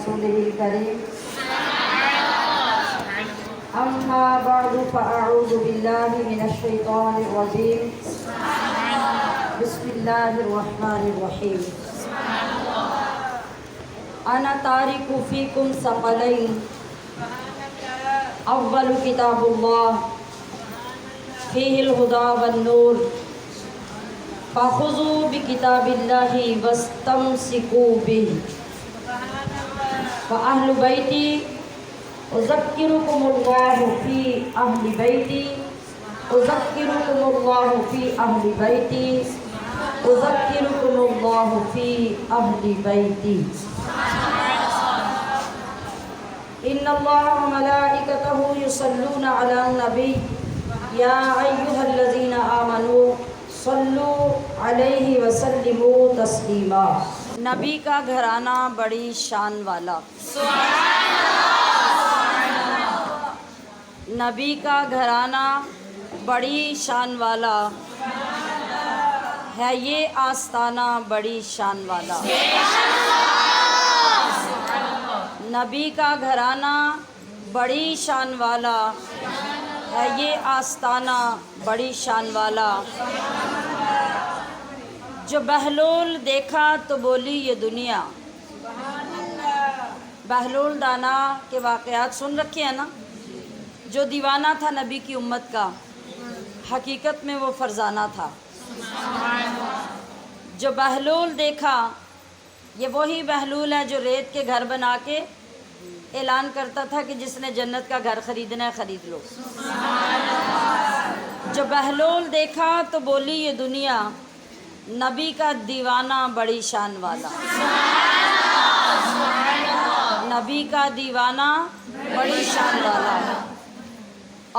رسوله الكريم أما بعد فأعوذ بالله من الشيطان الرجيم بسم الله الرحمن الرحيم أنا تارك فيكم ثقلين أول كتاب الله فيه الهدى والنور فخذوا بكتاب الله واستمسكوا به فأهل بيتي أذكركم الله في أهل بيتي أذكركم الله في أهل بيتي أذكركم الله في أهل بيتي إن الله وملائكته يصلون على النبي يا أيها الذين آمنوا صلوا علیہ وسلموا تسلیما۔ نبی کا گھرانہ بڑی شان والا، نبی کا گھرانہ بڑی شان والا ہے، یہ آستانہ بڑی شان والا۔ نبی کا گھرانہ بڑی شان والا ہے، یہ آستانہ بڑی شان والا۔ جو بہلول دیکھا تو بولی یہ دنیا۔ بہلول دانا کے واقعات سن رکھے ہیں نا، جو دیوانہ تھا نبی کی امت کا، حقیقت میں وہ فرزانہ تھا۔ جو بہلول دیکھا، یہ وہی بہلول ہے جو ریت کے گھر بنا کے اعلان کرتا تھا کہ جس نے جنت کا گھر خریدنا ہے خرید لو۔ جو بہلول دیکھا تو بولی یہ دنیا، نبی کا دیوانہ بڑی شان والا۔ نبی کا دیوانہ بڑی شان والا،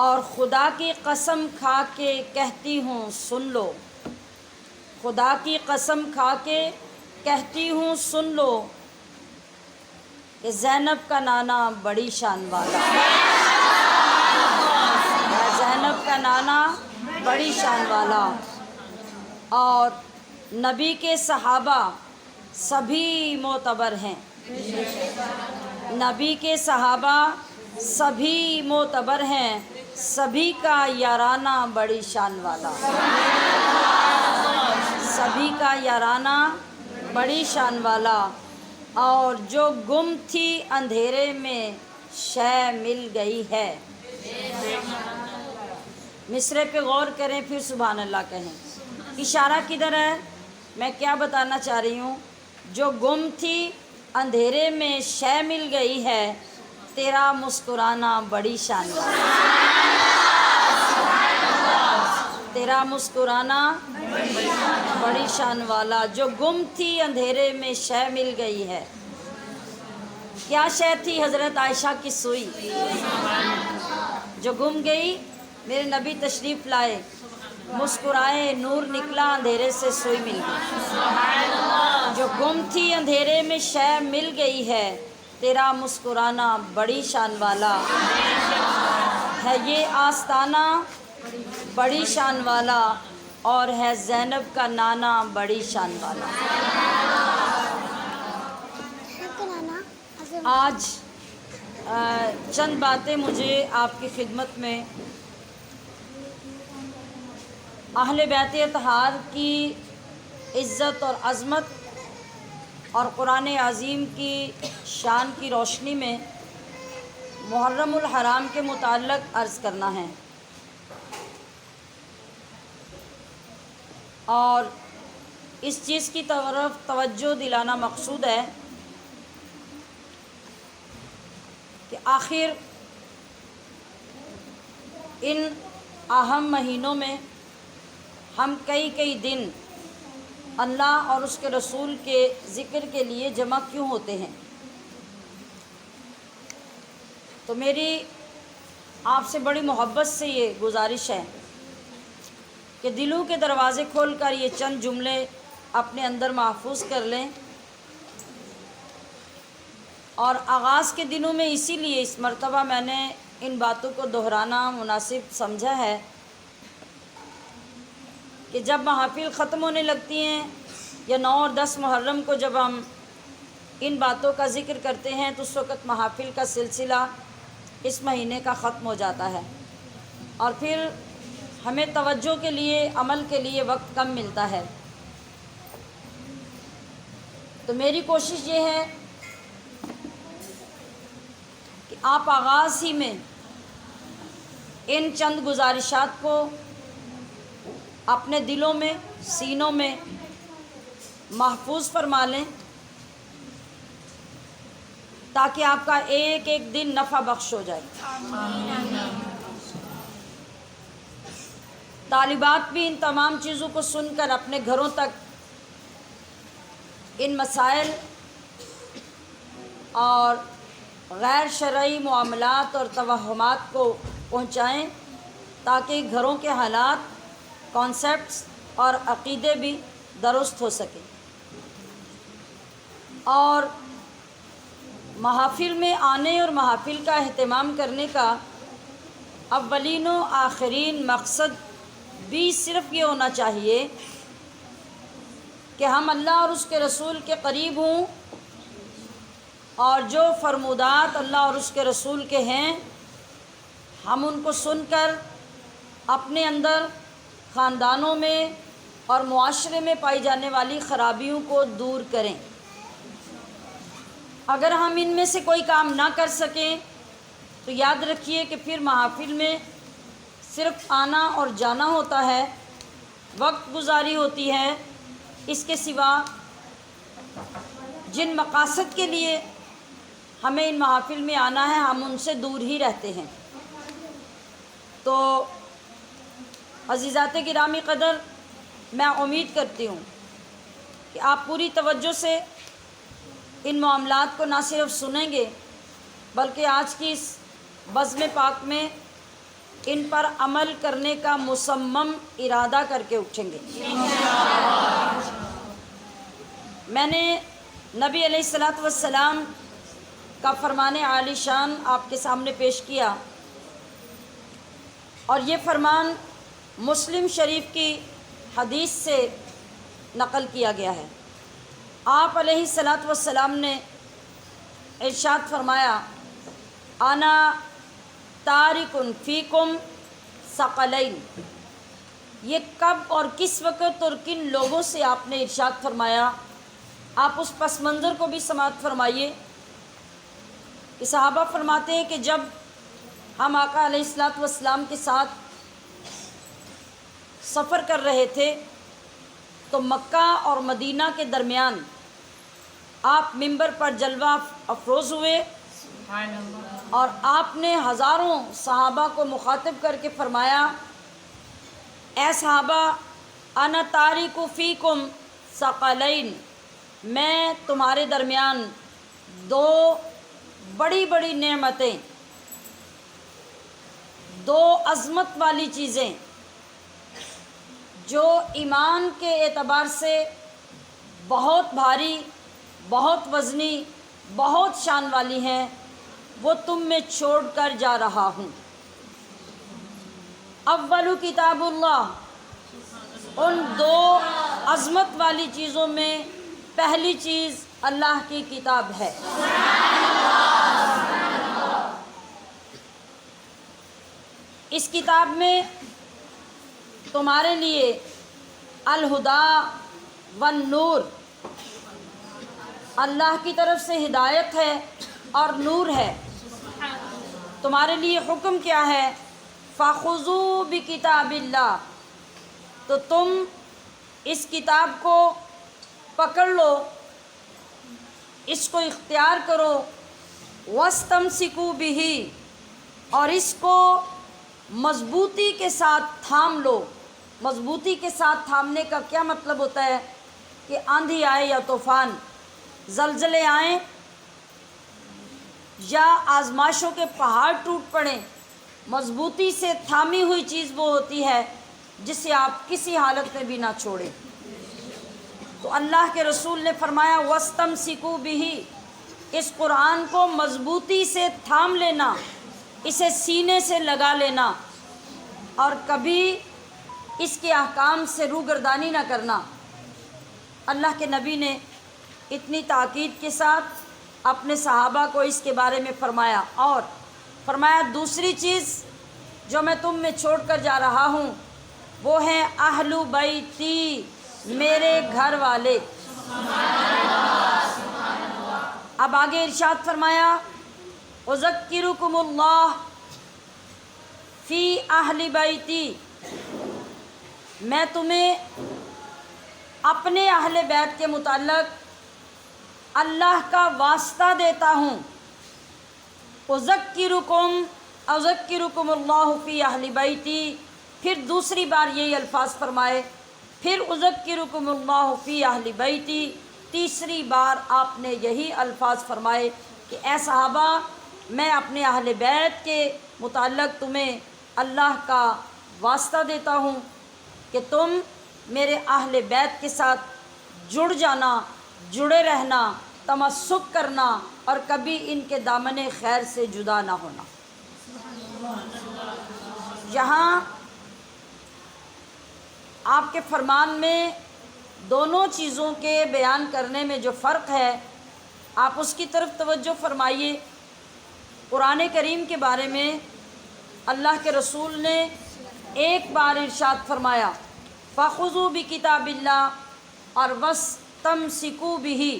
اور خدا کی قسم کھا کے کہتی ہوں سن لو، خدا کی قسم کھا کے کہتی ہوں سن لو کہ زینب کا نانا بڑی شان والا، زینب کا نانا بڑی شان والا۔ اور نبی کے صحابہ سبھی معتبر ہیں، نبی کے صحابہ سبھی معتبر ہیں، سبھی کا یارانہ بڑی شان والا، سبھی کا یارانہ بڑی شان والا۔ اور جو گم تھی اندھیرے میں شے مل گئی ہے۔ مصرعے پہ غور کریں پھر سبحان اللہ کہیں۔ اشارہ کدھر ہے؟ میں کیا بتانا چاہ رہی ہوں؟ جو گم تھی اندھیرے میں شے مل گئی ہے، تیرا مسکرانا بڑی شان والا، تیرا مسکرانا بڑی شان والا۔ جو گم تھی اندھیرے میں شے مل گئی ہے، کیا شے تھی؟ حضرت عائشہ کی سوئی جو گم گئی، میرے نبی تشریف لائے، مسکرائے، نور نکلا، اندھیرے سے سوئی مل گئی۔ جو گم تھی اندھیرے میں شے مل گئی ہے، تیرا مسکرانا بڑی شان والا ہے، یہ آستانہ بڑی شان والا، اور ہے زینب کا نانا بڑی شان والا۔ آج چند باتیں مجھے آپ کی خدمت میں اہل بیت اطہار کی عزت اور عظمت اور قرآن عظیم کی شان کی روشنی میں محرم الحرام کے متعلق عرض کرنا ہے، اور اس چیز کی طرف توجہ دلانا مقصود ہے کہ آخر ان اہم مہینوں میں ہم کئی دن اللہ اور اس کے رسول کے ذکر کے لیے جمع کیوں ہوتے ہیں؟ تو میری آپ سے بڑی محبت سے یہ گزارش ہے کہ دلوں کے دروازے کھول کر یہ چند جملے اپنے اندر محفوظ کر لیں، اور آغاز کے دنوں میں اسی لیے اس مرتبہ میں نے ان باتوں کو دہرانا مناسب سمجھا ہے کہ جب محافل ختم ہونے لگتی ہیں یا 9 اور 10 محرم کو جب ہم ان باتوں کا ذکر کرتے ہیں تو اس وقت محافل کا سلسلہ اس مہینے کا ختم ہو جاتا ہے، اور پھر ہمیں توجہ کے لیے، عمل کے لیے وقت کم ملتا ہے۔ تو میری کوشش یہ ہے کہ آپ آغاز ہی میں ان چند گزارشات کو اپنے دلوں میں، سینوں میں محفوظ فرما لیں، تاکہ آپ کا ایک ایک دن نفع بخش ہو جائے۔ طالبات بھی ان تمام چیزوں کو سن کر اپنے گھروں تک ان مسائل اور غیر شرعی معاملات اور توہمات کو پہنچائیں، تاکہ گھروں کے حالات، کانسیپٹس اور عقیدے بھی درست ہو سکیں۔ اور محافل میں آنے اور محافل کا اہتمام کرنے کا اولین و آخرین مقصد بھی صرف یہ ہونا چاہیے کہ ہم اللہ اور اس کے رسول کے قریب ہوں، اور جو فرمودات اللہ اور اس کے رسول کے ہیں ہم ان کو سن کر اپنے اندر، خاندانوں میں اور معاشرے میں پائی جانے والی خرابیوں کو دور کریں۔ اگر ہم ان میں سے کوئی کام نہ کر سکیں تو یاد رکھیے کہ پھر محافل میں صرف آنا اور جانا ہوتا ہے، وقت گزاری ہوتی ہے، اس کے سوا جن مقاصد کے لیے ہمیں ان محافل میں آنا ہے ہم ان سے دور ہی رہتے ہیں۔ تو عزیزات گرامی قدر، میں امید کرتی ہوں کہ آپ پوری توجہ سے ان معاملات کو نہ صرف سنیں گے بلکہ آج کی اس بزم پاک میں ان پر عمل کرنے کا مصمم ارادہ کر کے اٹھیں گے۔ میں نے نبی علیہ الصلوۃ والسلام کا فرمان عالی شان آپ کے سامنے پیش کیا، اور یہ فرمان مسلم شریف کی حدیث سے نقل کیا گیا ہے۔ آپ علیہ الصلوۃ والسلام نے ارشاد فرمایا، انا تارک فیکم ثقلین۔ یہ کب اور کس وقت اور کن لوگوں سے آپ نے ارشاد فرمایا؟ آپ اس پس منظر کو بھی سماعت فرمائیے کہ صحابہ فرماتے ہیں کہ جب ہم آقا علیہ الصلوۃ والسلام کے ساتھ سفر کر رہے تھے تو مکہ اور مدینہ کے درمیان آپ ممبر پر جلوہ افروز ہوئے، اور آپ نے ہزاروں صحابہ کو مخاطب کر کے فرمایا، اے صحابہ، انا تارک فیکم ثقلین، میں تمہارے درمیان دو بڑی بڑی نعمتیں، دو عظمت والی چیزیں جو ایمان کے اعتبار سے بہت بھاری، بہت وزنی، بہت شان والی ہیں، وہ تم میں چھوڑ کر جا رہا ہوں۔ اول کتاب اللہ، ان دو عظمت والی چیزوں میں پہلی چیز اللہ کی کتاب ہے۔ اس کتاب میں تمہارے لیے الہدی والنور، اللہ کی طرف سے ہدایت ہے اور نور ہے۔ تمہارے لیے حکم کیا ہے؟ فَخُذُوا بِكِتَابِ اللَّهِ، تو تم اس کتاب کو پکڑ لو، اس کو اختیار کرو، وَاسْتَمْسِكُوا بِهِ، اور اس کو مضبوطی کے ساتھ تھام لو۔ مضبوطی کے ساتھ تھامنے کا کیا مطلب ہوتا ہے؟ کہ آندھی آئے یا طوفان، زلزلے آئیں یا آزمائشوں کے پہاڑ ٹوٹ پڑیں، مضبوطی سے تھامی ہوئی چیز وہ ہوتی ہے جسے آپ کسی حالت میں بھی نہ چھوڑیں۔ تو اللہ کے رسول نے فرمایا، وَاسْتَمْسِكُوا بِهِ، اس قرآن کو مضبوطی سے تھام لینا، اسے سینے سے لگا لینا، اور کبھی اس کے احکام سے روگردانی نہ کرنا۔ اللہ کے نبی نے اتنی تاکید کے ساتھ اپنے صحابہ کو اس کے بارے میں فرمایا، اور فرمایا دوسری چیز جو میں تم میں چھوڑ کر جا رہا ہوں وہ ہے اہل بیتی، میرے گھر والے۔ اب آگے ارشاد فرمایا اذکرکم اللہ فی اہل بیتی، میں تمہیں اپنے اہل بیت کے متعلق اللہ کا واسطہ دیتا ہوں۔ اذکرکم اللہ فی اہل بیتی، پھر دوسری بار یہی الفاظ فرمائے، پھر اذکرکم اللہ فی اہل بیتی، تیسری بار آپ نے یہی الفاظ فرمائے کہ اے صحابہ میں اپنے اہل بیت کے متعلق تمہیں اللہ کا واسطہ دیتا ہوں کہ تم میرے اہل بیت کے ساتھ جڑ جانا، جڑے رہنا، تمسک کرنا اور کبھی ان کے دامن خیر سے جدا نہ ہونا۔ یہاں آپ کے فرمان میں دونوں چیزوں کے بیان کرنے میں جو فرق ہے آپ اس کی طرف توجہ فرمائیے۔ قرآن کریم کے بارے میں اللہ کے رسول نے ایک بار ارشاد فرمایا فَخُذُوا بِكِتَابِ اللَّهِ اور وَاسْتَمْسِكُوا بِهِ،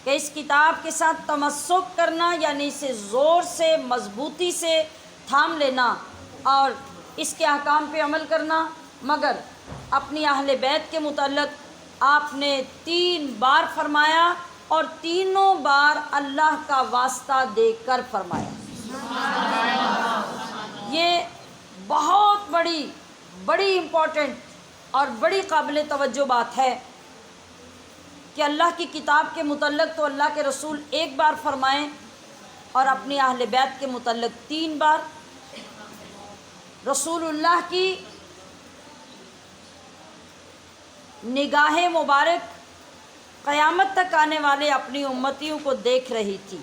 کہ اس کتاب کے ساتھ تمسک کرنا یعنی اسے زور سے مضبوطی سے تھام لینا اور اس کے احکام پہ عمل کرنا۔ مگر اپنی اہل بیت کے متعلق آپ نے 3 بار فرمایا اور تینوں بار اللہ کا واسطہ دے کر فرمایا۔ یہ بہت بڑی امپورٹنٹ اور بڑی قابل توجہ بات ہے کہ اللہ کی کتاب کے متعلق تو اللہ کے رسول 1 بار فرمائیں اور اپنی اہل بیت کے متعلق 3 بار۔ رسول اللہ کی نگاہ مبارک قیامت تک آنے والے اپنی امتیوں کو دیکھ رہی تھی۔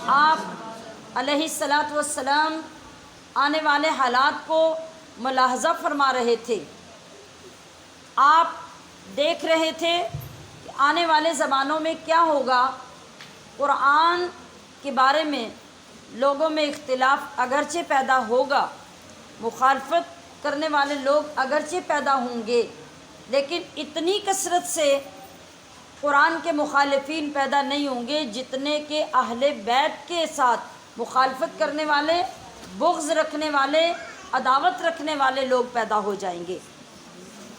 آپ علیہ الصلاۃ والسلام آنے والے حالات کو ملاحظہ فرما رہے تھے، آپ دیکھ رہے تھے کہ آنے والے زمانوں میں کیا ہوگا۔ قرآن کے بارے میں لوگوں میں اختلاف اگرچہ پیدا ہوگا، مخالفت کرنے والے لوگ اگرچہ پیدا ہوں گے، لیکن اتنی کثرت سے قرآن کے مخالفین پیدا نہیں ہوں گے جتنے کہ اہل بیت کے ساتھ مخالفت کرنے والے، بغض رکھنے والے، عداوت رکھنے والے لوگ پیدا ہو جائیں گے۔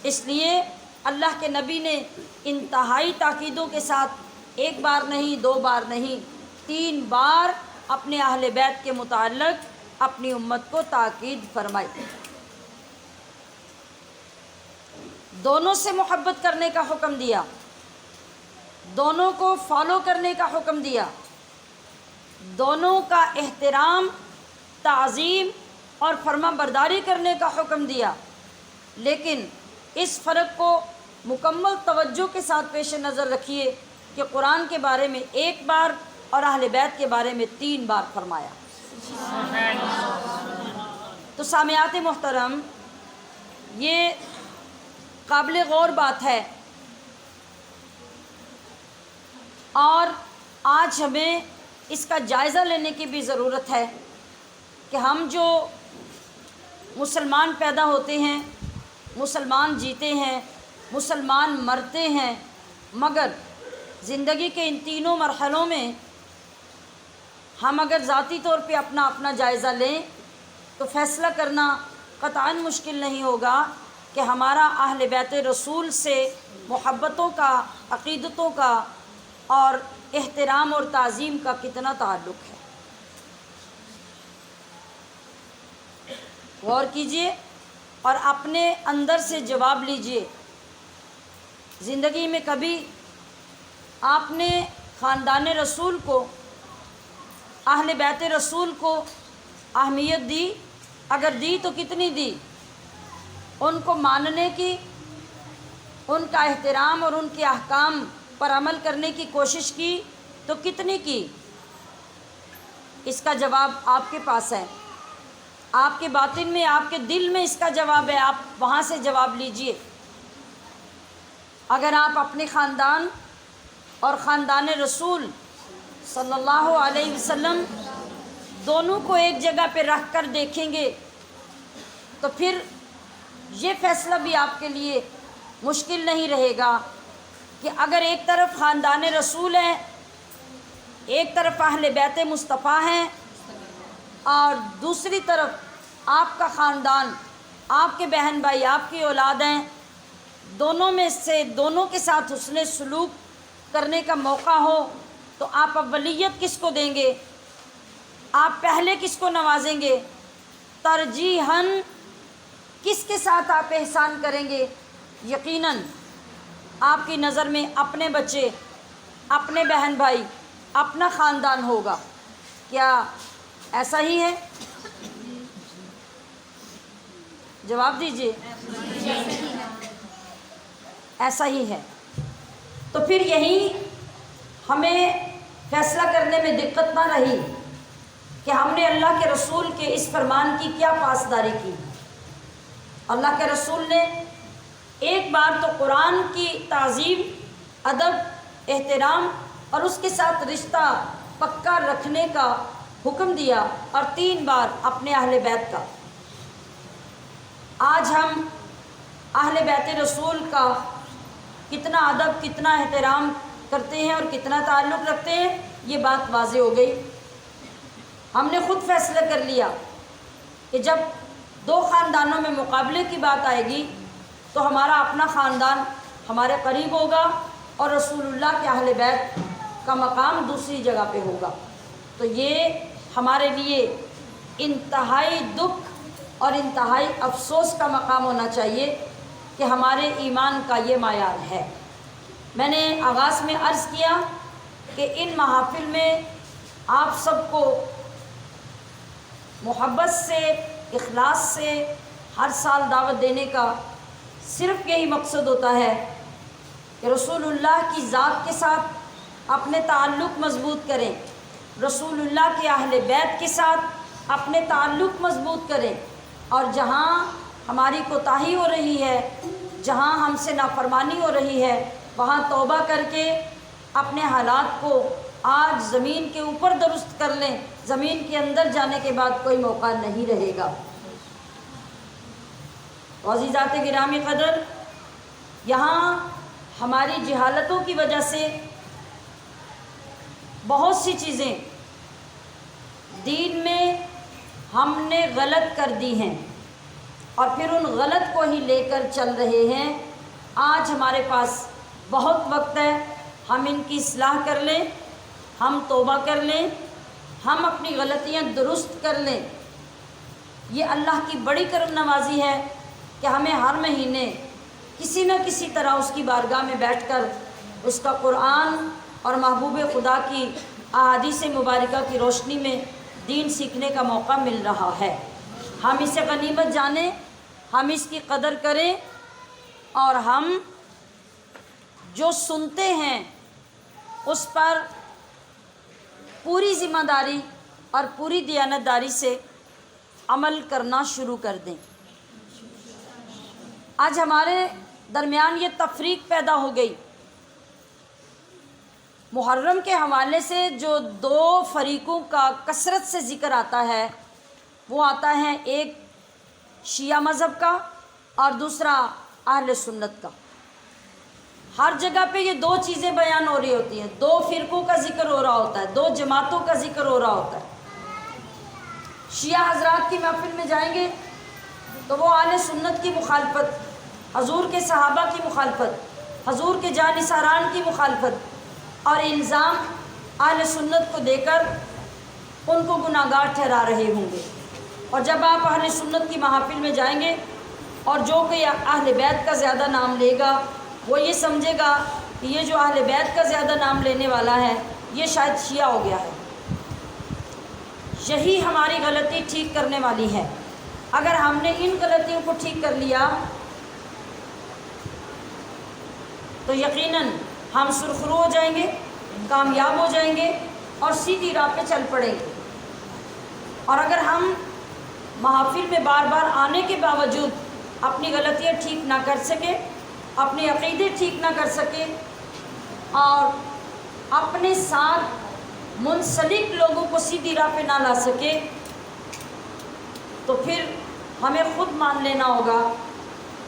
اس لیے اللہ کے نبی نے انتہائی تاکیدوں کے ساتھ 1 بار نہیں، 2 بار نہیں، 3 بار اپنے اہل بیت کے متعلق اپنی امت کو تاکید فرمائی۔ دونوں سے محبت کرنے کا حکم دیا، دونوں کو فالو کرنے کا حکم دیا، دونوں کا احترام، تعظیم اور فرما برداری کرنے کا حکم دیا، لیکن اس فرق کو مکمل توجہ کے ساتھ پیش نظر رکھیے کہ قرآن کے بارے میں 1 بار اور اہل بیت کے بارے میں 3 بار فرمایا۔ تو سامعات محترم، یہ قابل غور بات ہے، اور آج ہمیں اس کا جائزہ لینے کی بھی ضرورت ہے کہ ہم جو مسلمان پیدا ہوتے ہیں، مسلمان جیتے ہیں، مسلمان مرتے ہیں، مگر زندگی کے ان تینوں مرحلوں میں ہم اگر ذاتی طور پہ اپنا جائزہ لیں تو فیصلہ کرنا قطعاً مشکل نہیں ہوگا کہ ہمارا اہل بیت رسول سے محبتوں کا، عقیدتوں کا اور احترام اور تعظیم کا کتنا تعلق ہے۔ غور کیجئے اور اپنے اندر سے جواب لیجئے۔ زندگی میں کبھی آپ نے خاندان رسول کو، اہل بیت رسول کو اہمیت دی؟ اگر دی تو کتنی دی؟ ان کو ماننے کی، ان کا احترام اور ان کے احکام پر عمل کرنے کی کوشش کی تو کتنی کی؟ اس کا جواب آپ کے پاس ہے، آپ کے باطن میں، آپ کے دل میں اس کا جواب ہے، آپ وہاں سے جواب لیجئے۔ اگر آپ اپنے خاندان اور خاندان رسول صلی اللہ علیہ وسلم دونوں کو ایک جگہ پہ رکھ کر دیکھیں گے تو پھر یہ فیصلہ بھی آپ کے لیے مشکل نہیں رہے گا کہ اگر ایک طرف خاندان رسول ہے، ایک طرف اہل بیت مصطفیٰ ہیں، اور دوسری طرف آپ کا خاندان، آپ کے بہن بھائی، آپ کی اولاد ہیں، دونوں میں سے دونوں کے ساتھ حسن سلوک کرنے کا موقع ہو تو آپ اولیت کس کو دیں گے؟ آپ پہلے کس کو نوازیں گے؟ ترجیحاً کس کے ساتھ آپ احسان کریں گے؟ یقیناً آپ کی نظر میں اپنے بچے، اپنے بہن بھائی، اپنا خاندان ہوگا۔ کیا ایسا ہی ہے؟ جواب دیجیے۔ ایسا ہی ہے۔ تو پھر یہی ہمیں فیصلہ کرنے میں دقت نہ رہی کہ ہم نے اللہ کے رسول کے اس فرمان کی کیا پاسداری کی۔ اللہ کے رسول نے ایک بار تو قرآن کی تعظیم، ادب، احترام اور اس کے ساتھ رشتہ پکا رکھنے کا حکم دیا، اور 3 بار اپنے اہل بیت کا۔ آج ہم اہل بیت رسول کا کتنا ادب، کتنا احترام کرتے ہیں اور کتنا تعلق رکھتے ہیں، یہ بات واضح ہو گئی۔ ہم نے خود فیصلہ کر لیا کہ جب 2 خاندانوں میں مقابلے کی بات آئے گی تو ہمارا اپنا خاندان ہمارے قریب ہوگا اور رسول اللہ کے اہل بیت کا مقام دوسری جگہ پہ ہوگا۔ تو یہ ہمارے لیے انتہائی دکھ اور انتہائی افسوس کا مقام ہونا چاہیے کہ ہمارے ایمان کا یہ معیار ہے۔ میں نے آغاز میں عرض کیا کہ ان محافل میں آپ سب کو محبت سے، اخلاص سے ہر سال دعوت دینے کا صرف یہی مقصد ہوتا ہے کہ رسول اللہ کی ذات کے ساتھ اپنے تعلق مضبوط کریں، رسول اللہ کے اہل بیت کے ساتھ اپنے تعلق مضبوط کریں، اور جہاں ہماری کوتاہی ہو رہی ہے، جہاں ہم سے نافرمانی ہو رہی ہے، وہاں توبہ کر کے اپنے حالات کو آج زمین کے اوپر درست کر لیں۔ زمین کے اندر جانے کے بعد کوئی موقع نہیں رہے گا۔ عزیزات گرامی قدر، یہاں ہماری جہالتوں کی وجہ سے بہت سی چیزیں دین میں ہم نے غلط کر دی ہیں اور پھر ان غلط کو ہی لے کر چل رہے ہیں۔ آج ہمارے پاس بہت وقت ہے، ہم ان کی اصلاح کر لیں، ہم توبہ کر لیں، ہم اپنی غلطیاں درست کر لیں۔ یہ اللہ کی بڑی کرم نوازی ہے کہ ہمیں ہر مہینے کسی نہ کسی طرح اس کی بارگاہ میں بیٹھ کر اس کا قرآن اور محبوب خدا کی احادیث مبارکہ کی روشنی میں دین سیکھنے کا موقع مل رہا ہے۔ ہم اسے غنیمت جانیں، ہم اس کی قدر کریں، اور ہم جو سنتے ہیں اس پر پوری ذمہ داری اور پوری دیانتداری سے عمل کرنا شروع کر دیں۔ آج ہمارے درمیان یہ تفریق پیدا ہو گئی۔ محرم کے حوالے سے جو 2 فریقوں کا کثرت سے ذکر آتا ہے وہ آتا ہے ایک شیعہ مذہب کا اور دوسرا اہل سنت کا۔ ہر جگہ پہ یہ 2 چیزیں بیان ہو رہی ہوتی ہیں، 2 فرقوں کا ذکر ہو رہا ہوتا ہے، 2 جماعتوں کا ذکر ہو رہا ہوتا ہے۔ شیعہ حضرات کی محفل میں جائیں گے تو وہ اہل سنت کی مخالفت، حضور کے صحابہ کی مخالفت، حضور کے جانثاران کی مخالفت اور الزام اہل سنت کو دے کر ان کو گناہگار ٹھہرا رہے ہوں گے۔ اور جب آپ اہل سنت کی محافل میں جائیں گے اور جو کہ اہل بیت کا زیادہ نام لے گا وہ یہ سمجھے گا کہ یہ جو اہل بیت کا زیادہ نام لینے والا ہے یہ شاید شیعہ ہو گیا ہے۔ یہی ہماری غلطی ٹھیک کرنے والی ہے۔ اگر ہم نے ان غلطیوں کو ٹھیک کر لیا تو یقیناً ہم سرخرو ہو جائیں گے، کامیاب ہو جائیں گے اور سیدھی راہ پہ چل پڑیں گے۔ اور اگر ہم محافل میں بار بار آنے کے باوجود اپنی غلطیاں ٹھیک نہ کر سکیں، اپنے عقیدے ٹھیک نہ کر سکیں اور اپنے ساتھ منسلک لوگوں کو سیدھی راہ پہ نہ لا سکے تو پھر ہمیں خود مان لینا ہوگا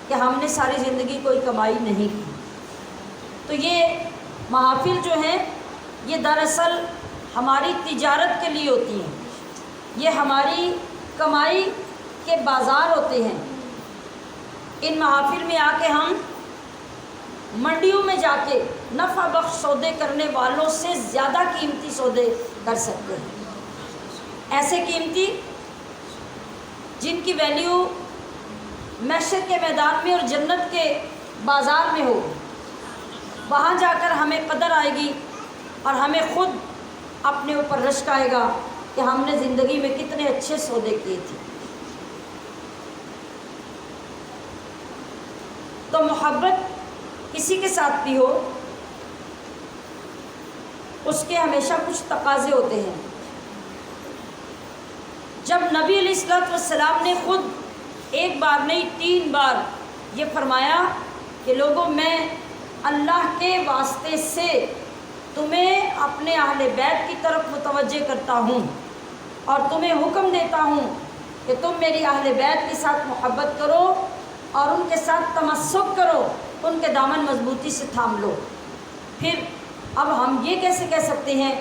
کہ ہم نے ساری زندگی کوئی کمائی نہیں کی۔ تو یہ محافل جو ہیں یہ دراصل ہماری تجارت کے لیے ہوتی ہیں، یہ ہماری کمائی کے بازار ہوتے ہیں۔ ان محافل میں آ کے ہم منڈیوں میں جا کے نفع بخش سودے کرنے والوں سے زیادہ قیمتی سودے کر سکتے ہیں، ایسے قیمتی جن کی ویلیو محشر کے میدان میں اور جنت کے بازار میں ہو۔ وہاں جا کر ہمیں قدر آئے گی اور ہمیں خود اپنے اوپر رشک آئے گا کہ ہم نے زندگی میں کتنے اچھے سودے کیے تھے۔ تو محبت کسی کے ساتھ بھی ہو، اس کے ہمیشہ کچھ تقاضے ہوتے ہیں۔ جب نبی علیہ الصلوۃ والسلام نے خود ایک بار نہیں 3 بار یہ فرمایا کہ لوگوں میں اللہ کے واسطے سے تمہیں اپنے اہل بیت کی طرف متوجہ کرتا ہوں اور تمہیں حکم دیتا ہوں کہ تم میری اہل بیت کے ساتھ محبت کرو اور ان کے ساتھ تمسک کرو، ان کے دامن مضبوطی سے تھام لو۔ پھر اب ہم یہ کیسے کہہ سکتے ہیں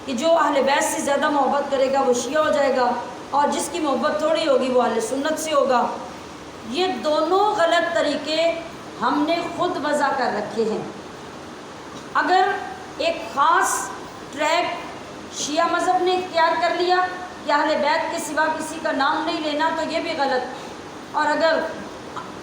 کہ جو اہل بیت سے زیادہ محبت کرے گا وہ شیعہ ہو جائے گا اور جس کی محبت تھوڑی ہوگی وہ اہل سنت سے ہوگا؟ یہ دونوں غلط طریقے ہم نے خود وضع کر رکھے ہیں۔ اگر ایک خاص ٹریک شیعہ مذہب نے اختیار کر لیا کہ اہل بیت کے سوا کسی کا نام نہیں لینا تو یہ بھی غلط، اور اگر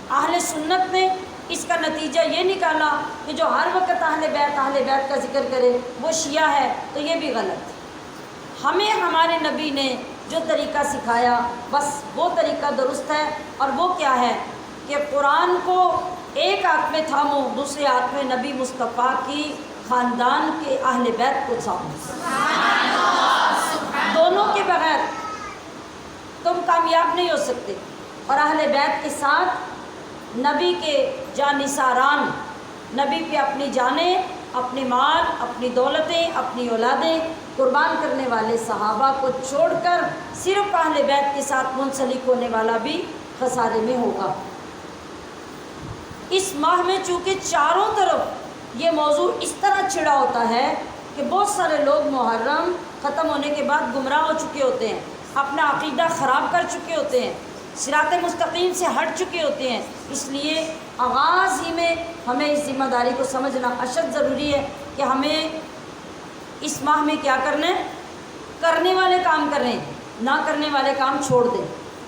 اہل سنت نے اس کا نتیجہ یہ نکالا کہ جو ہر وقت اہل بیت کا ذکر کرے وہ شیعہ ہے تو یہ بھی غلط۔ ہمیں ہمارے نبی نے جو طریقہ سکھایا بس وہ طریقہ درست ہے، اور وہ کیا ہے کہ قرآن کو ایک ہاتھ میں تھامو، دوسرے ہاتھ میں نبی مصطفیٰ کی خاندان کے اہل بیت کو تھامو۔ دونوں کے بغیر تم کامیاب نہیں ہو سکتے، اور اہل بیت کے ساتھ نبی کے جانثاران، نبی پہ اپنی جانیں، اپنے مال، اپنی دولتیں، اپنی اولادیں قربان کرنے والے صحابہ کو چھوڑ کر صرف اہل بیت کے ساتھ منسلک ہونے والا بھی خسارے میں ہوگا۔ اس ماہ میں چونکہ چاروں طرف یہ موضوع اس طرح چھڑا ہوتا ہے کہ بہت سارے لوگ محرم ختم ہونے کے بعد گمراہ ہو چکے ہوتے ہیں، اپنا عقیدہ خراب کر چکے ہوتے ہیں، صراط مستقیم سے ہٹ چکے ہوتے ہیں، اس لیے آغاز ہی میں ہمیں اس ذمہ داری کو سمجھنا اشد ضروری ہے کہ ہمیں اس ماہ میں کیا کرنا ہے، کرنے والے کام کریں، نہ کرنے والے کام چھوڑ دیں،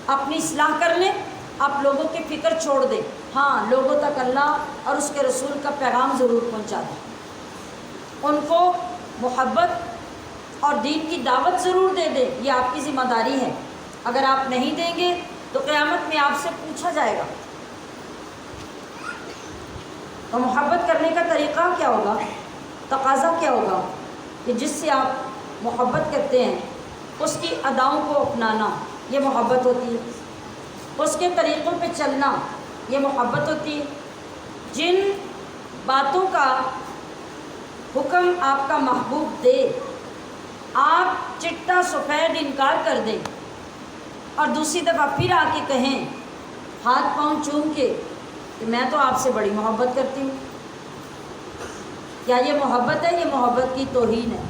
اپنی اصلاح کر لیں، آپ لوگوں کی فکر چھوڑ دیں، ہاں لوگوں تک اللہ اور اس کے رسول کا پیغام ضرور پہنچا دیں، ان کو محبت اور دین کی دعوت ضرور دے دیں، یہ آپ کی ذمہ داری ہے۔ اگر آپ نہیں دیں گے تو قیامت میں آپ سے پوچھا جائے گا۔ تو محبت کرنے کا طریقہ کیا ہوگا، تقاضا کیا ہوگا کہ جس سے آپ محبت کرتے ہیں اس کی اداؤں کو اپنانا، یہ محبت ہوتی ہے، اس کے طریقوں پہ چلنا، یہ محبت ہوتی ہے۔ جن باتوں کا حکم آپ کا محبوب دے آپ چٹا سفید انکار کر دیں اور دوسری دفعہ پھر آ کے کہیں ہاتھ پاؤں چوم کے کہ میں تو آپ سے بڑی محبت کرتی ہوں، کیا یہ محبت ہے؟ یہ محبت کی توہین ہے۔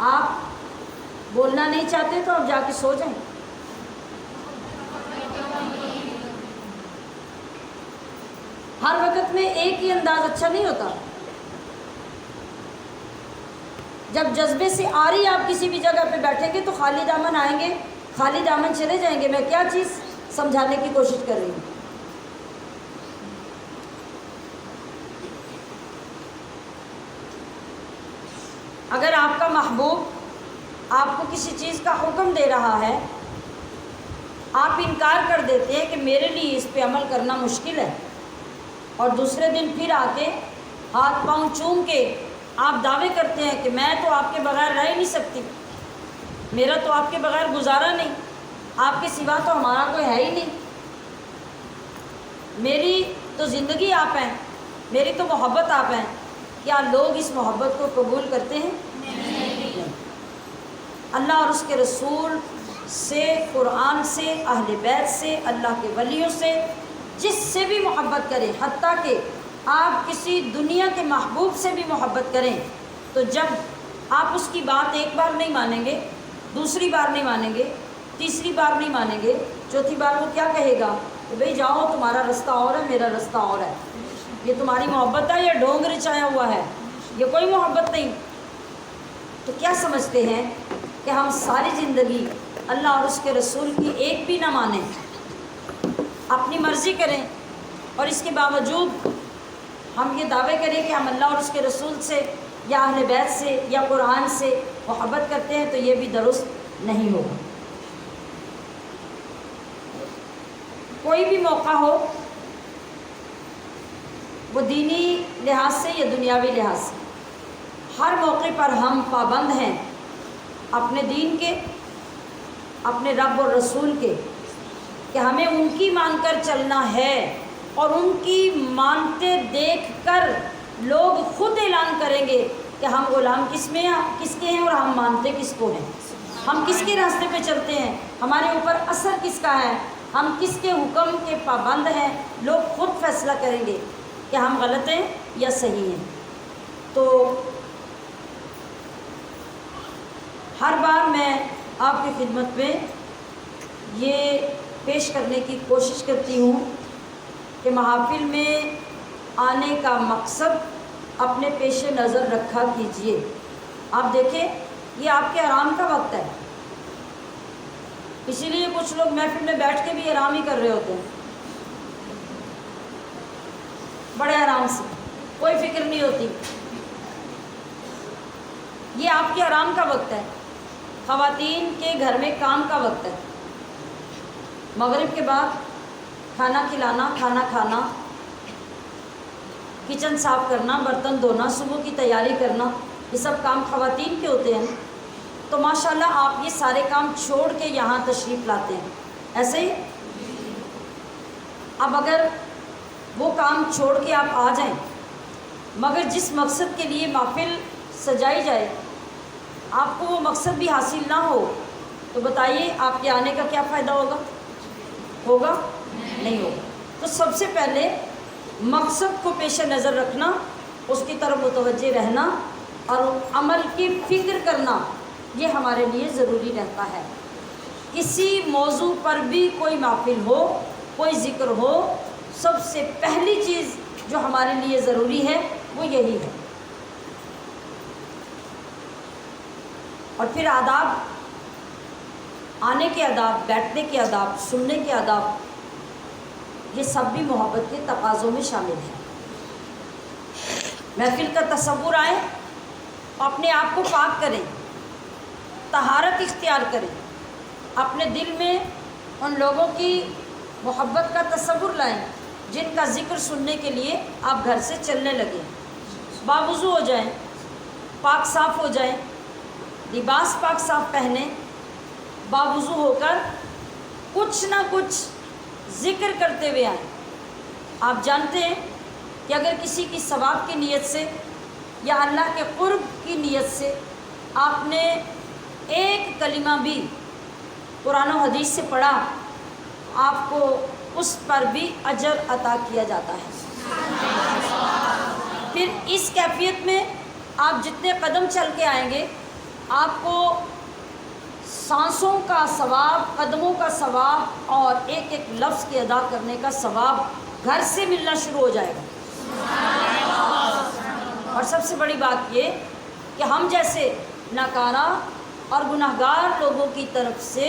آپ بولنا نہیں چاہتے تو اب جا کے سو جائیں۔ ہر وقت میں ایک ہی انداز اچھا نہیں ہوتا۔ جب جذبے سے آ رہی آپ کسی بھی جگہ پہ بیٹھیں گے تو خالی دامن آئیں گے، خالی دامن چلے جائیں گے۔ میں کیا چیز سمجھانے کی کوشش کر رہی ہوں؟ اگر آپ کا محبوب آپ کو کسی چیز کا حکم دے رہا ہے، آپ انکار کر دیتے ہیں کہ میرے لیے اس پہ عمل کرنا مشکل ہے، اور دوسرے دن پھر آ کے ہاتھ پاؤں چوم کے آپ دعوے کرتے ہیں کہ میں تو آپ کے بغیر رہ ہی نہیں سکتی، میرا تو آپ کے بغیر گزارا نہیں، آپ کے سوا تو ہمارا کوئی ہے ہی نہیں، میری تو زندگی آپ ہیں، میری تو محبت آپ ہیں، کیا لوگ اس محبت کو قبول کرتے ہیں؟ نہیں۔ اللہ اور اس کے رسول سے، قرآن سے، اہل بیت سے، اللہ کے ولیوں سے، جس سے بھی محبت کریں، حتیٰ کہ آپ کسی دنیا کے محبوب سے بھی محبت کریں، تو جب آپ اس کی بات ایک بار نہیں مانیں گے، دوسری بار نہیں مانیں گے، تیسری بار نہیں مانیں گے، چوتھی بار وہ کیا کہے گا کہ بھئی جاؤ، تمہارا رستہ اور ہے، میرا رستہ اور ہے، یہ تمہاری محبت ہے، یہ ڈھونگ رچایا ہوا ہے، یہ کوئی محبت نہیں۔ تو کیا سمجھتے ہیں کہ ہم ساری زندگی اللہ اور اس کے رسول کی ایک بھی نہ مانیں، اپنی مرضی کریں، اور اس کے باوجود ہم یہ دعوے کریں کہ ہم اللہ اور اس کے رسول سے یا اہل بیت سے یا قرآن سے محبت کرتے ہیں، تو یہ بھی درست نہیں ہوگا۔ کوئی بھی موقع ہو، وہ دینی لحاظ سے یا دنیاوی لحاظ سے، ہر موقع پر ہم پابند ہیں اپنے دین کے، اپنے رب اور رسول کے، کہ ہمیں ان کی مان کر چلنا ہے، اور ان کی مانتے دیکھ کر لوگ خود اعلان کریں گے کہ ہم غلام کس کے ہیں اور ہم مانتے کس کو ہیں، ہم کس کے راستے پہ چلتے ہیں، ہمارے اوپر اثر کس کا ہے، ہم کس کے حکم کے پابند ہیں، لوگ خود فیصلہ کریں گے کہ ہم غلط ہیں یا صحیح ہیں۔ تو ہر بار میں آپ کی خدمت میں یہ پیش کرنے کی کوشش کرتی ہوں کہ محافل میں آنے کا مقصد اپنے پیش نظر رکھا کیجئے۔ آپ دیکھیں، یہ آپ کے آرام کا وقت ہے، اسی لیے کچھ لوگ محفل میں بیٹھ کے بھی آرام ہی کر رہے ہوتے ہیں، بڑے آرام سے، کوئی فکر نہیں ہوتی۔ یہ آپ کے آرام کا وقت ہے، خواتین کے گھر میں کام کا وقت ہے، مغرب کے بعد کھانا کھلانا، کھانا کھانا، کچن صاف کرنا، برتن دھونا، صبح کی تیاری کرنا، یہ سب کام خواتین کے ہوتے ہیں۔ تو ماشاءاللہ آپ یہ سارے کام چھوڑ کے یہاں تشریف لاتے ہیں، ایسے ہی؟ اب اگر وہ کام چھوڑ کے آپ آ جائیں، مگر جس مقصد کے لیے محفل سجائی جائے آپ کو وہ مقصد بھی حاصل نہ ہو، تو بتائیے آپ کے آنے کا کیا فائدہ ہوگا؟ ہوگا؟ نہیں ہوگا۔ تو سب سے پہلے مقصد کو پیش نظر رکھنا، اس کی طرف متوجہ رہنا اور عمل کی فکر کرنا، یہ ہمارے لیے ضروری رہتا ہے۔ کسی موضوع پر بھی کوئی محفل ہو، کوئی ذکر ہو، سب سے پہلی چیز جو ہمارے لیے ضروری ہے وہ یہی ہے۔ اور پھر آداب، آنے کے آداب، بیٹھنے کے آداب، سننے کے آداب، یہ سب بھی محبت کے تقاضوں میں شامل ہیں۔ محفل کا تصور آئے، اپنے آپ کو پاک کریں، طہارت اختیار کریں، اپنے دل میں ان لوگوں کی محبت کا تصور لائیں جن کا ذکر سننے کے لیے آپ گھر سے چلنے لگیں، باوضو ہو جائیں، پاک صاف ہو جائیں، لباس پاک صاف پہنیں، باوضو ہو کر کچھ نہ کچھ ذکر کرتے ہوئے آئیں۔ آپ جانتے ہیں کہ اگر کسی کی ثواب کی نیت سے یا اللہ کے قرب کی نیت سے آپ نے ایک کلمہ بھی قرآن و حدیث سے پڑھا، آپ کو اس پر بھی اجر عطا کیا جاتا ہے۔ پھر اس کیفیت میں آپ جتنے قدم چل کے آئیں گے، آپ کو سانسوں کا ثواب، قدموں کا ثواب اور ایک ایک لفظ کے ادا کرنے کا ثواب گھر سے ملنا شروع ہو جائے گا۔ اور سب سے بڑی بات یہ کہ ہم جیسے ناکارہ اور گناہگار لوگوں کی طرف سے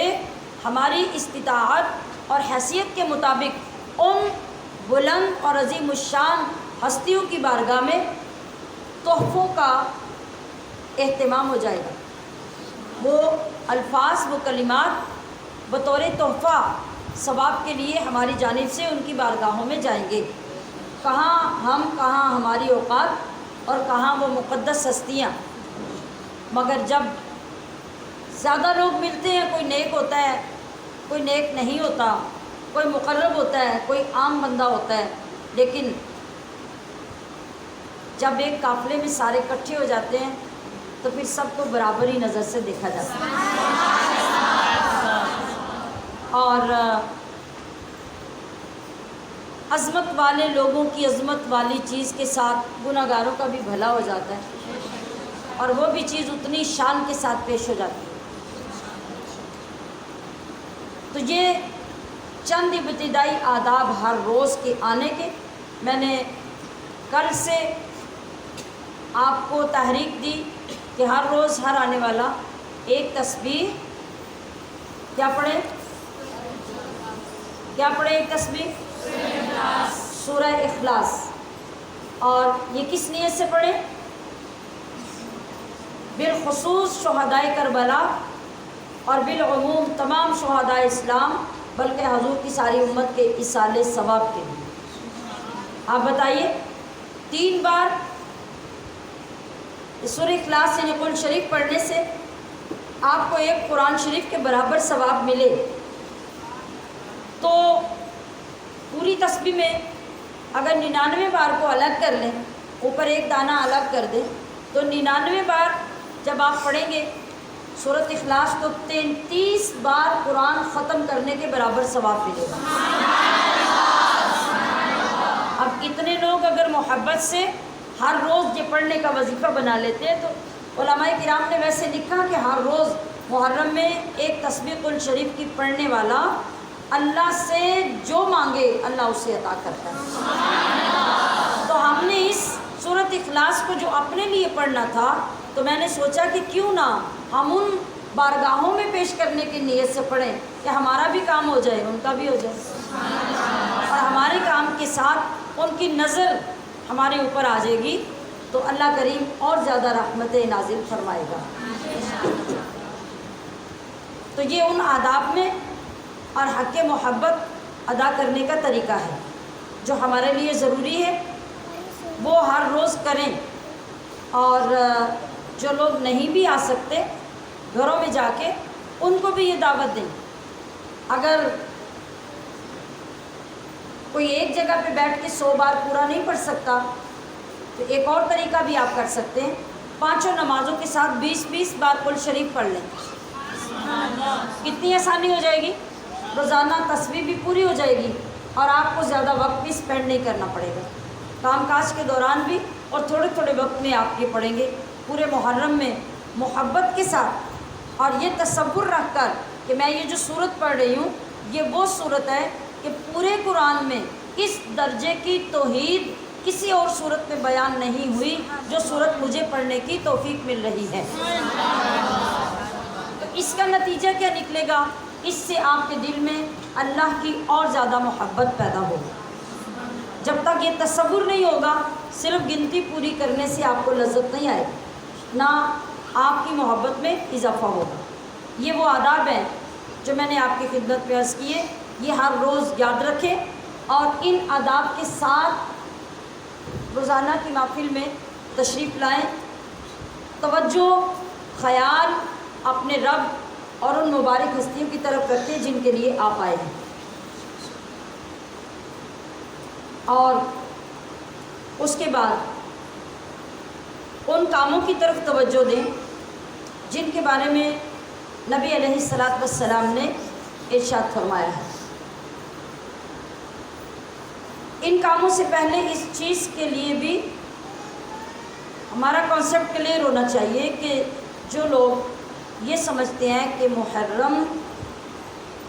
ہماری استطاعت اور حیثیت کے مطابق ان بلند اور عظیم الشان ہستیوں کی بارگاہ میں تحفوں کا اہتمام ہو جائے گا۔ وہ الفاظ، وہ کلمات بطور تحفہ ثواب کے لیے ہماری جانب سے ان کی بارگاہوں میں جائیں گے۔ کہاں ہم، کہاں ہماری اوقات اور کہاں وہ مقدس ہستیاں۔ مگر جب زیادہ لوگ ملتے ہیں، کوئی نیک ہوتا ہے، کوئی نیک نہیں ہوتا، کوئی مقرب ہوتا ہے، کوئی عام بندہ ہوتا ہے، لیکن جب ایک قافلے میں سارے اکٹھے ہو جاتے ہیں تو پھر سب کو برابری نظر سے دیکھا جاتا ہے، اور عظمت والے لوگوں کی عظمت والی چیز کے ساتھ گناہ گاروں کا بھی بھلا ہو جاتا ہے، اور وہ بھی چیز اتنی شان کے ساتھ پیش ہو جاتی ہے۔ تو یہ چند ابتدائی آداب ہر روز کے آنے کے، میں نے کل سے آپ کو تحریک دی کہ ہر روز ہر آنے والا ایک تسبیح کیا پڑھے، ایک تسبیح سورہ اخلاص، اور یہ کس نیت سے پڑھے؟ بالخصوص شہدائے کربلا اور بالعموم تمام شہدائے اسلام، بلکہ حضور کی ساری امت کے ایصال ثواب کے لیے۔ آپ بتائیے 3 بار سورہ اخلاص یعنی قرآن شریف پڑھنے سے آپ کو ایک قرآن شریف کے برابر ثواب ملے، تو پوری تسبیح میں اگر 99 بار کو الگ کر لیں، اوپر ایک دانہ الگ کر دیں، تو 99 بار جب آپ پڑھیں گے سورۃ اخلاص تو 33 بار قرآن ختم کرنے کے برابر ثواب ملے گا۔ اب کتنے لوگ اگر محبت سے ہر روز یہ پڑھنے کا وظیفہ بنا لیتے ہیں، تو علماء کرام نے ویسے لکھا کہ ہر روز محرم میں ایک تسبیح قرآن شریف کی پڑھنے والا اللہ سے جو مانگے اللہ اسے عطا کرتا ہے۔ تو ہم نے اس سورۃ اخلاص کو جو اپنے لیے پڑھنا تھا، تو میں نے سوچا کہ کیوں نہ ہم ان بارگاہوں میں پیش کرنے کی نیت سے پڑھیں کہ ہمارا بھی کام ہو جائے، ان کا بھی ہو جائے، اور ہمارے کام کے ساتھ ان کی نظر ہمارے اوپر آ جائے گی، تو اللہ کریم اور زیادہ رحمتیں نازل فرمائے گا۔ تو یہ ان آداب میں اور حق محبت ادا کرنے کا طریقہ ہے جو ہمارے لیے ضروری ہے، وہ ہر روز کریں، اور جو لوگ نہیں بھی آ سکتے گھروں میں جا کے ان کو بھی یہ دعوت دیں۔ اگر کوئی ایک جگہ پہ بیٹھ کے 100 بار پورا نہیں پڑھ سکتا تو ایک اور طریقہ بھی آپ کر سکتے ہیں، 5 نمازوں کے ساتھ 20 بار قرآن شریف پڑھ لیں۔ کتنی آسانی ہو جائے گی، روزانہ تسبیح بھی پوری ہو جائے گی، اور آپ کو زیادہ وقت بھی اسپینڈ نہیں کرنا پڑے گا، کام کاج کے دوران بھی، اور تھوڑے تھوڑے وقت میں آپ یہ پڑھیں گے پورے محرم میں محبت کے ساتھ، اور یہ تصور رکھ کر کہ میں یہ جو صورت پڑھ رہی ہوں یہ وہ صورت ہے کہ پورے قرآن میں اس درجے کی توحید کسی اور صورت میں بیان نہیں ہوئی جو صورت مجھے پڑھنے کی توفیق مل رہی ہے۔ تو اس کا نتیجہ کیا نکلے گا؟ اس سے آپ کے دل میں اللہ کی اور زیادہ محبت پیدا ہوگی۔ جب تک یہ تصور نہیں ہوگا، صرف گنتی پوری کرنے سے آپ کو لذت نہیں آئے گی، نہ آپ کی محبت میں اضافہ ہوگا۔ یہ وہ آداب ہیں جو میں نے آپ کی خدمت میں عرض کیے، یہ ہر روز یاد رکھیں، اور ان آداب کے ساتھ روزانہ کی محفل میں تشریف لائیں، توجہ خیال اپنے رب اور ان مبارک ہستیوں کی طرف رکھیں جن کے لیے آپ آئے ہیں، اور اس کے بعد ان کاموں کی طرف توجہ دیں جن کے بارے میں نبی علیہ الصلاۃ والسلام نے ارشاد فرمایا ہے۔ ان کاموں سے پہلے اس چیز کے لیے بھی ہمارا کانسیپٹ کلیئر ہونا چاہیے کہ جو لوگ یہ سمجھتے ہیں کہ محرم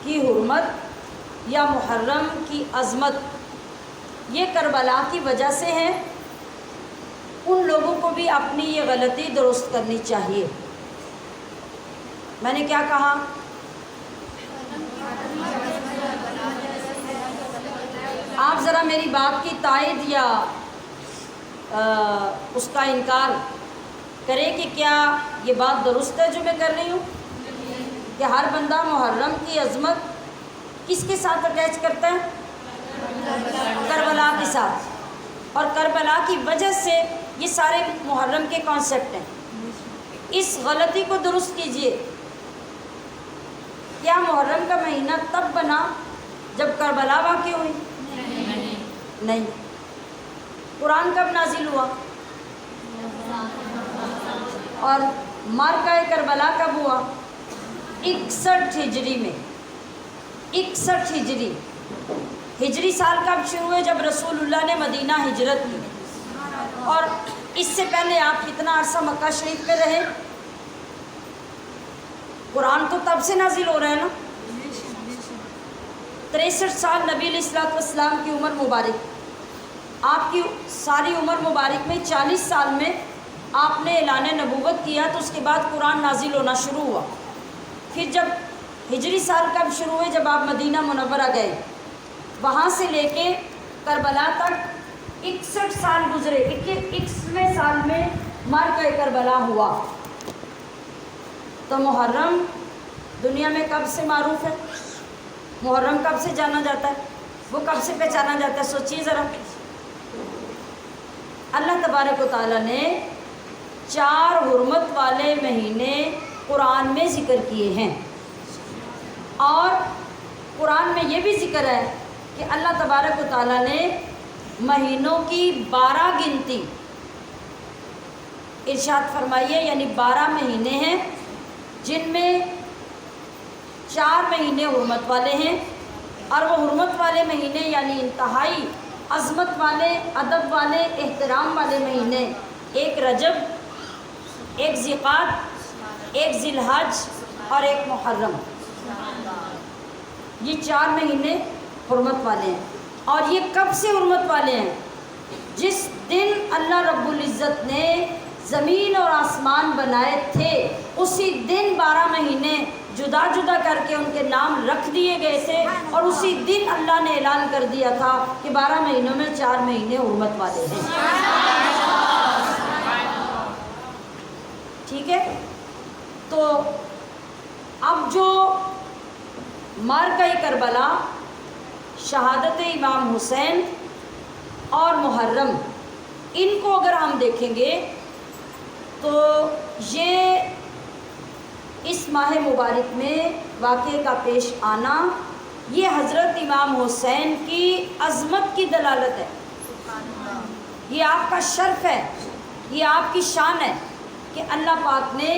کی حرمت یا محرم کی عظمت یہ کربلا کی وجہ سے ہے، ان لوگوں کو بھی اپنی یہ غلطی درست کرنی چاہیے۔ میں نے کیا کہا؟ آپ ذرا میری بات کی تائید یا اس کا انکار کریں کہ کیا یہ بات درست ہے جو میں کر رہی ہوں کہ ہر بندہ محرم کی عظمت کس کے ساتھ اٹیچ کرتا ہے؟ کربلا کے ساتھ، اور کربلا کی وجہ سے یہ سارے محرم کے کانسیپٹ ہیں۔ اس غلطی کو درست کیجئے۔ کیا محرم کا مہینہ تب بنا جب کربلا واقع ہوئی؟ نہیں۔ قرآن کب نازل ہوا؟ اور معرکہ کربلا کب ہوا؟ 61 ہجری میں. 61 ہجری. ہجری سال کب شروع ہوئے؟ جب رسول اللہ نے مدینہ ہجرت کی. اور اس سے پہلے آپ کتنا عرصہ مکہ شریف پہ رہے؟ قرآن تو تب سے نازل ہو رہا ہے نا. 63 سال نبی علیہ الصلوۃ والسلام کی عمر مبارک. آپ کی ساری عمر مبارک میں 40 سال میں آپ نے اعلان نبوت کیا، تو اس کے بعد قرآن نازل ہونا شروع ہوا. پھر جب ہجری سال کب شروع ہوئے؟ جب آپ مدینہ منورہ گئے. وہاں سے لے کے کربلا تک 61 سال گزرے. 61ویں سال میں معرکہ کربلا ہوا. تو محرم دنیا میں کب سے معروف ہے؟ محرم کب سے جانا جاتا ہے؟ وہ کب سے پہچانا جاتا ہے؟ سوچیے ذرا. اللہ تبارک و تعالیٰ نے 4 حرمت والے مہینے قرآن میں ذکر کیے ہیں. اور قرآن میں یہ بھی ذکر ہے کہ اللہ تبارک و تعالیٰ نے مہینوں کی 12 گنتی ارشاد فرمائیے. یعنی 12 مہینے ہیں جن میں 4 مہینے حرمت والے ہیں. اور وہ حرمت والے مہینے یعنی انتہائی عظمت والے، ادب والے، احترام والے مہینے، ایک رجب، ایک ذیقعدہ، ایک ذی الحج اور ایک محرم. یہ 4 مہینے حرمت والے ہیں. اور یہ کب سے حرمت والے ہیں؟ جس دن اللہ رب العزت نے زمین اور آسمان بنائے تھے اسی دن 12 مہینے جدا جدا کر کے ان کے نام رکھ دیے گئے تھے. اور اسی دن اللہ نے اعلان کر دیا تھا کہ 12 مہینوں میں 4 مہینے حرمت والے ہیں. ٹھیک ہے. تو اب جو معرکہ کربلا، شہادت امام حسین اور محرم، ان کو اگر ہم دیکھیں گے تو یہ اس ماہ مبارک میں واقعے کا پیش آنا یہ حضرت امام حسین کی عظمت کی دلالت ہے. یہ آپ کا شرف ہے، یہ آپ کی شان ہے کہ اللہ پاک نے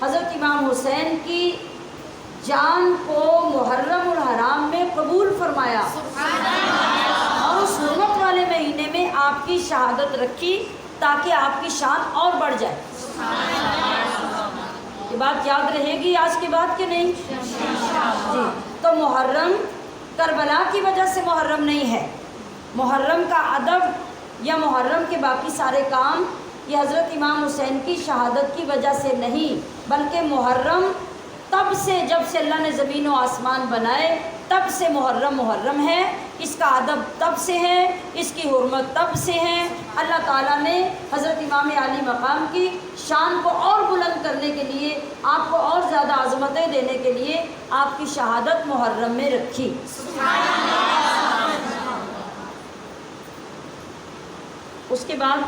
حضرت امام حسین کی جان کو محرم الحرام میں قبول فرمایا اور اس حرمت والے مہینے میں آپ کی شہادت رکھی تاکہ آپ کی شان اور بڑھ جائے. یہ بات یاد رہے گی آج کے بعد کہ نہیں؟ جی. تو محرم کربلا کی وجہ سے محرم نہیں ہے. محرم کا ادب یا محرم کے باقی سارے کام یہ حضرت امام حسین کی شہادت کی وجہ سے نہیں، بلکہ محرم تب سے، جب سے اللہ نے زمین و آسمان بنائے تب سے محرم ہے. اس کا ادب تب سے ہے، اس کی حرمت تب سے ہے. اللہ تعالیٰ نے حضرت امام عالی مقام کی شان کو اور بلند کرنے کے لیے، آپ کو اور زیادہ عظمتیں دینے کے لیے آپ کی شہادت محرم میں رکھی. اس کے بعد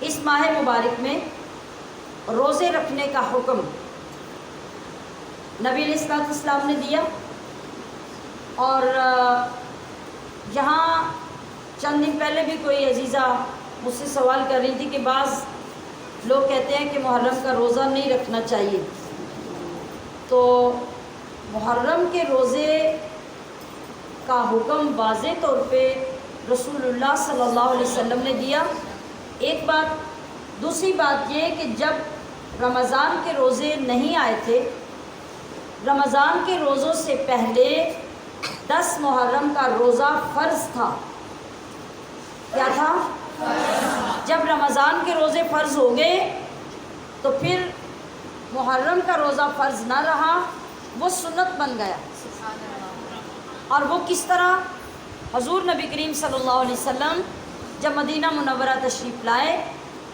اس ماہ مبارک میں روزے رکھنے کا حکم نبی علیہ الصلوۃ والسلام نے دیا. اور یہاں چند دن پہلے بھی کوئی عزیزہ مجھ سے سوال کر رہی تھی کہ بعض لوگ کہتے ہیں کہ محرم کا روزہ نہیں رکھنا چاہیے. تو محرم کے روزے کا حکم واضح طور پہ رسول اللہ صلی اللہ علیہ وسلم نے دیا. ایک بات. دوسری بات یہ کہ جب رمضان کے روزے نہیں آئے تھے، رمضان کے روزوں سے پہلے 10 محرم کا روزہ فرض تھا. کیا تھا؟ جب رمضان کے روزے فرض ہو گئے تو پھر محرم کا روزہ فرض نہ رہا، وہ سنت بن گیا. اور وہ کس طرح؟ حضور نبی کریم صلی اللہ علیہ وسلم جب مدینہ منورہ تشریف لائے،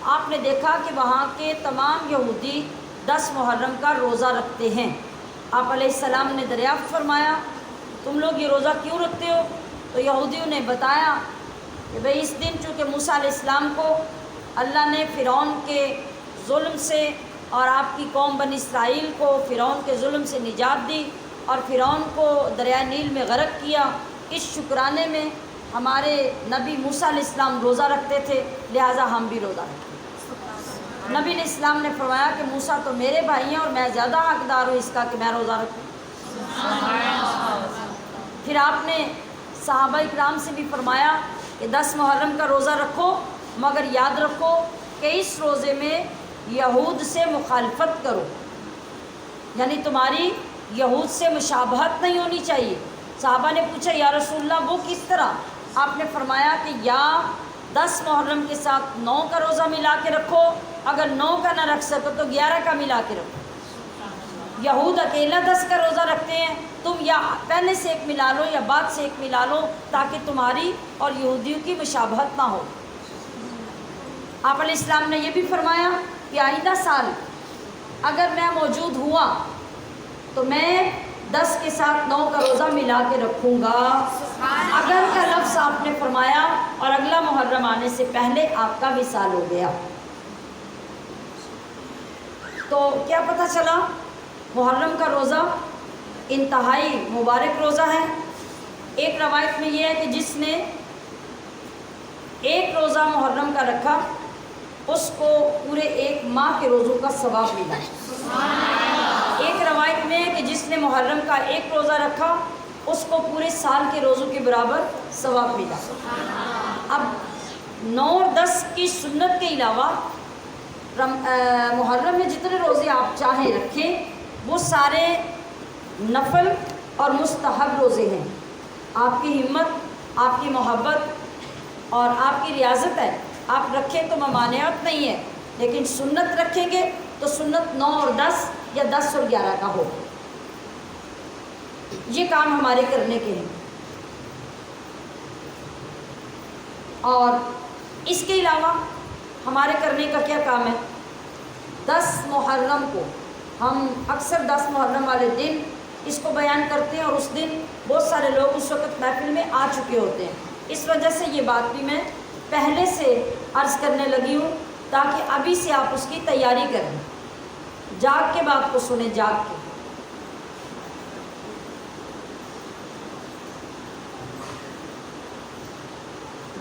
آپ نے دیکھا کہ وہاں کے تمام یہودی 10 محرم کا روزہ رکھتے ہیں. آپ علیہ السلام نے دریافت فرمایا تم لوگ یہ روزہ کیوں رکھتے ہو؟ تو یہودیوں نے بتایا کہ بھئی اس دن چونکہ موسیٰ علیہ السلام کو اللہ نے فرعون کے ظلم سے اور آپ کی قوم بنی اسرائیل کو فرعون کے ظلم سے نجات دی اور فرعون کو دریائے نیل میں غرق کیا. اس شکرانے میں ہمارے نبی موسیٰ علیہ السلام روزہ رکھتے تھے، لہٰذا ہم بھی روزہ رکھیں۔ نبی علیہ السلام نے فرمایا کہ موسیٰ تو میرے بھائی ہیں اور میں زیادہ حقدار ہوں اس کا کہ میں روزہ رکھوں۔ پھر آپ نے صحابہ اکرام سے بھی فرمایا کہ 10 محرم کا روزہ رکھو، مگر یاد رکھو کہ اس روزے میں یہود سے مخالفت کرو، یعنی تمہاری یہود سے مشابہت نہیں ہونی چاہیے۔ صحابہ نے پوچھا یا رسول اللہ وہ کس طرح؟ آپ نے فرمایا کہ یا 10 محرم کے ساتھ 9 کا روزہ ملا کے رکھو، اگر 9 کا نہ رکھ سکو تو 11 کا ملا کے رکھو۔ یہود اکیلا 10 کا روزہ رکھتے ہیں، تم یا پہلے سے ایک ملا لو یا بعد سے ایک ملا لو تاکہ تمہاری اور یہودیوں کی مشابہت نہ ہو۔ آپ علیہ السلام نے یہ بھی فرمایا کہ آئندہ سال اگر میں موجود ہوا تو میں 10 کے ساتھ 9 کا روزہ ملا کے رکھوں گا۔ اگر کا لفظ آپ نے فرمایا اور اگلا محرم آنے سے پہلے آپ کا وصال ہو گیا، تو کیا پتہ چلا؟ محرم کا روزہ انتہائی مبارک روزہ ہے۔ ایک روایت میں یہ ہے کہ جس نے ایک روزہ محرم کا رکھا اس کو پورے ایک ماہ کے روزوں کا ثواب ملا۔ ایک روایت میں ہے کہ جس نے محرم کا ایک روزہ رکھا اس کو پورے سال کے روزوں کے برابر ثواب ملا۔ اب 9 اور 10 کی سنت کے علاوہ محرم میں جتنے روزے آپ چاہیں رکھیں وہ سارے نفل اور مستحب روزے ہیں۔ آپ کی ہمت، آپ کی محبت اور آپ کی ریاضت ہے، آپ رکھیں تو ممانعت نہیں ہے، لیکن سنت رکھیں گے تو سنت 9 اور 10 یا 10 اور 11 کا ہو۔ یہ کام ہمارے کرنے کے ہیں۔ اور اس کے علاوہ ہمارے کرنے کا کیا کام ہے؟ 10 محرم کو ہم اکثر 10 محرم والے دن اس کو بیان کرتے ہیں، اور اس دن بہت سارے لوگ اس وقت محفل میں آ چکے ہوتے ہیں۔ اس وجہ سے یہ بات بھی میں پہلے سے عرض کرنے لگی ہوں تاکہ ابھی سے آپ اس کی تیاری کریں، جاگ کے بات کو سنیں، جاگ کے۔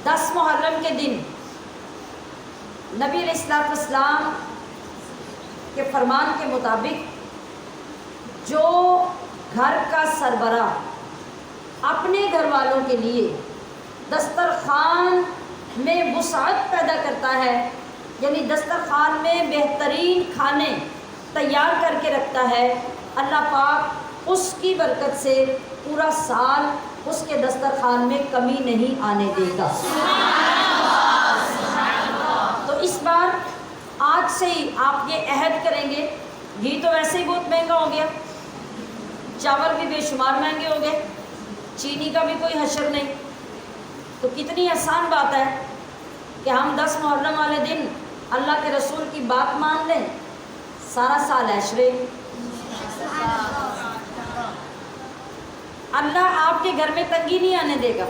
دس محرم کے دن نبی علیہ السلام کے فرمان کے مطابق جو گھر کا سربراہ اپنے گھر والوں کے لیے دسترخوان میں وسعت پیدا کرتا ہے، یعنی دسترخوان میں بہترین کھانے تیار کر کے رکھتا ہے، اللہ پاک اس کی برکت سے پورا سال اس کے دسترخوان میں کمی نہیں آنے دے گا۔ تو اس بار آج سے ہی آپ یہ عہد کریں گے۔ گھی تو ویسے ہی بہت مہنگا ہو گیا، چاول بھی بے شمار مہنگے ہو گئے، چینی کا بھی کوئی حشر نہیں، تو کتنی آسان بات ہے کہ ہم 10 محرم والے دن اللہ کے رسول کی بات مان لیں، سارا سال عشرے۔ اللہ آپ کے گھر میں تنگی نہیں آنے دے گا۔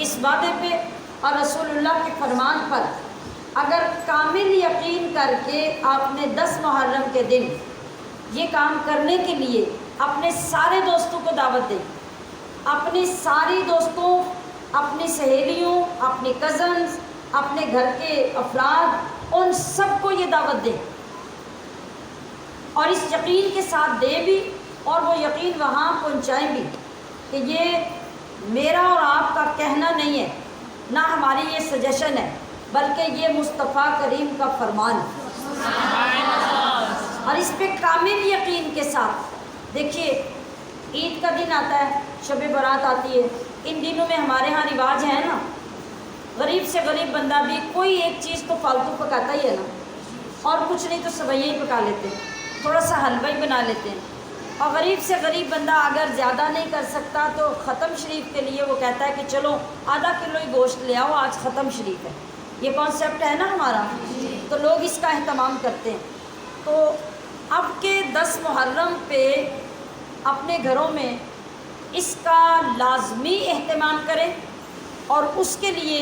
اس وعدے پہ اور رسول اللہ کے فرمان پر اگر کامل یقین کر کے آپ نے 10 محرم کے دن یہ کام کرنے کے لیے اپنے سارے دوستوں کو دعوت دیں، اپنے ساری دوستوں، اپنی سہیلیوں، اپنی کزنز، اپنے گھر کے افراد، ان سب کو یہ دعوت دیں، اور اس یقین کے ساتھ دیں بھی اور وہ یقین وہاں پہنچائیں بھی کہ یہ میرا اور آپ کا کہنا نہیں ہے، نہ ہماری یہ سجیشن ہے، بلکہ یہ مصطفیٰ کریم کا فرمان ہے، اور اس پہ کامل یقین کے ساتھ۔ دیکھیے عید کا دن آتا ہے، شب برات آتی ہے، ان دنوں میں ہمارے ہاں رواج ہے نا، غریب سے غریب بندہ بھی کوئی ایک چیز تو فالتو پکاتا ہی ہے نا، اور کچھ نہیں تو سویاں ہی پکا لیتے ہیں، تھوڑا سا حلوہ ہی بنا لیتے ہیں، اور غریب سے غریب بندہ اگر زیادہ نہیں کر سکتا تو ختم شریف کے لیے وہ کہتا ہے کہ چلو آدھا کلو ہی گوشت لے آؤ، آج ختم شریف ہے۔ یہ کانسیپٹ ہے نا ہمارا، تو لوگ اس کا اہتمام کرتے ہیں۔ تو اب کے 10 محرم پہ اپنے گھروں میں اس کا لازمی اہتمام کریں، اور اس کے لیے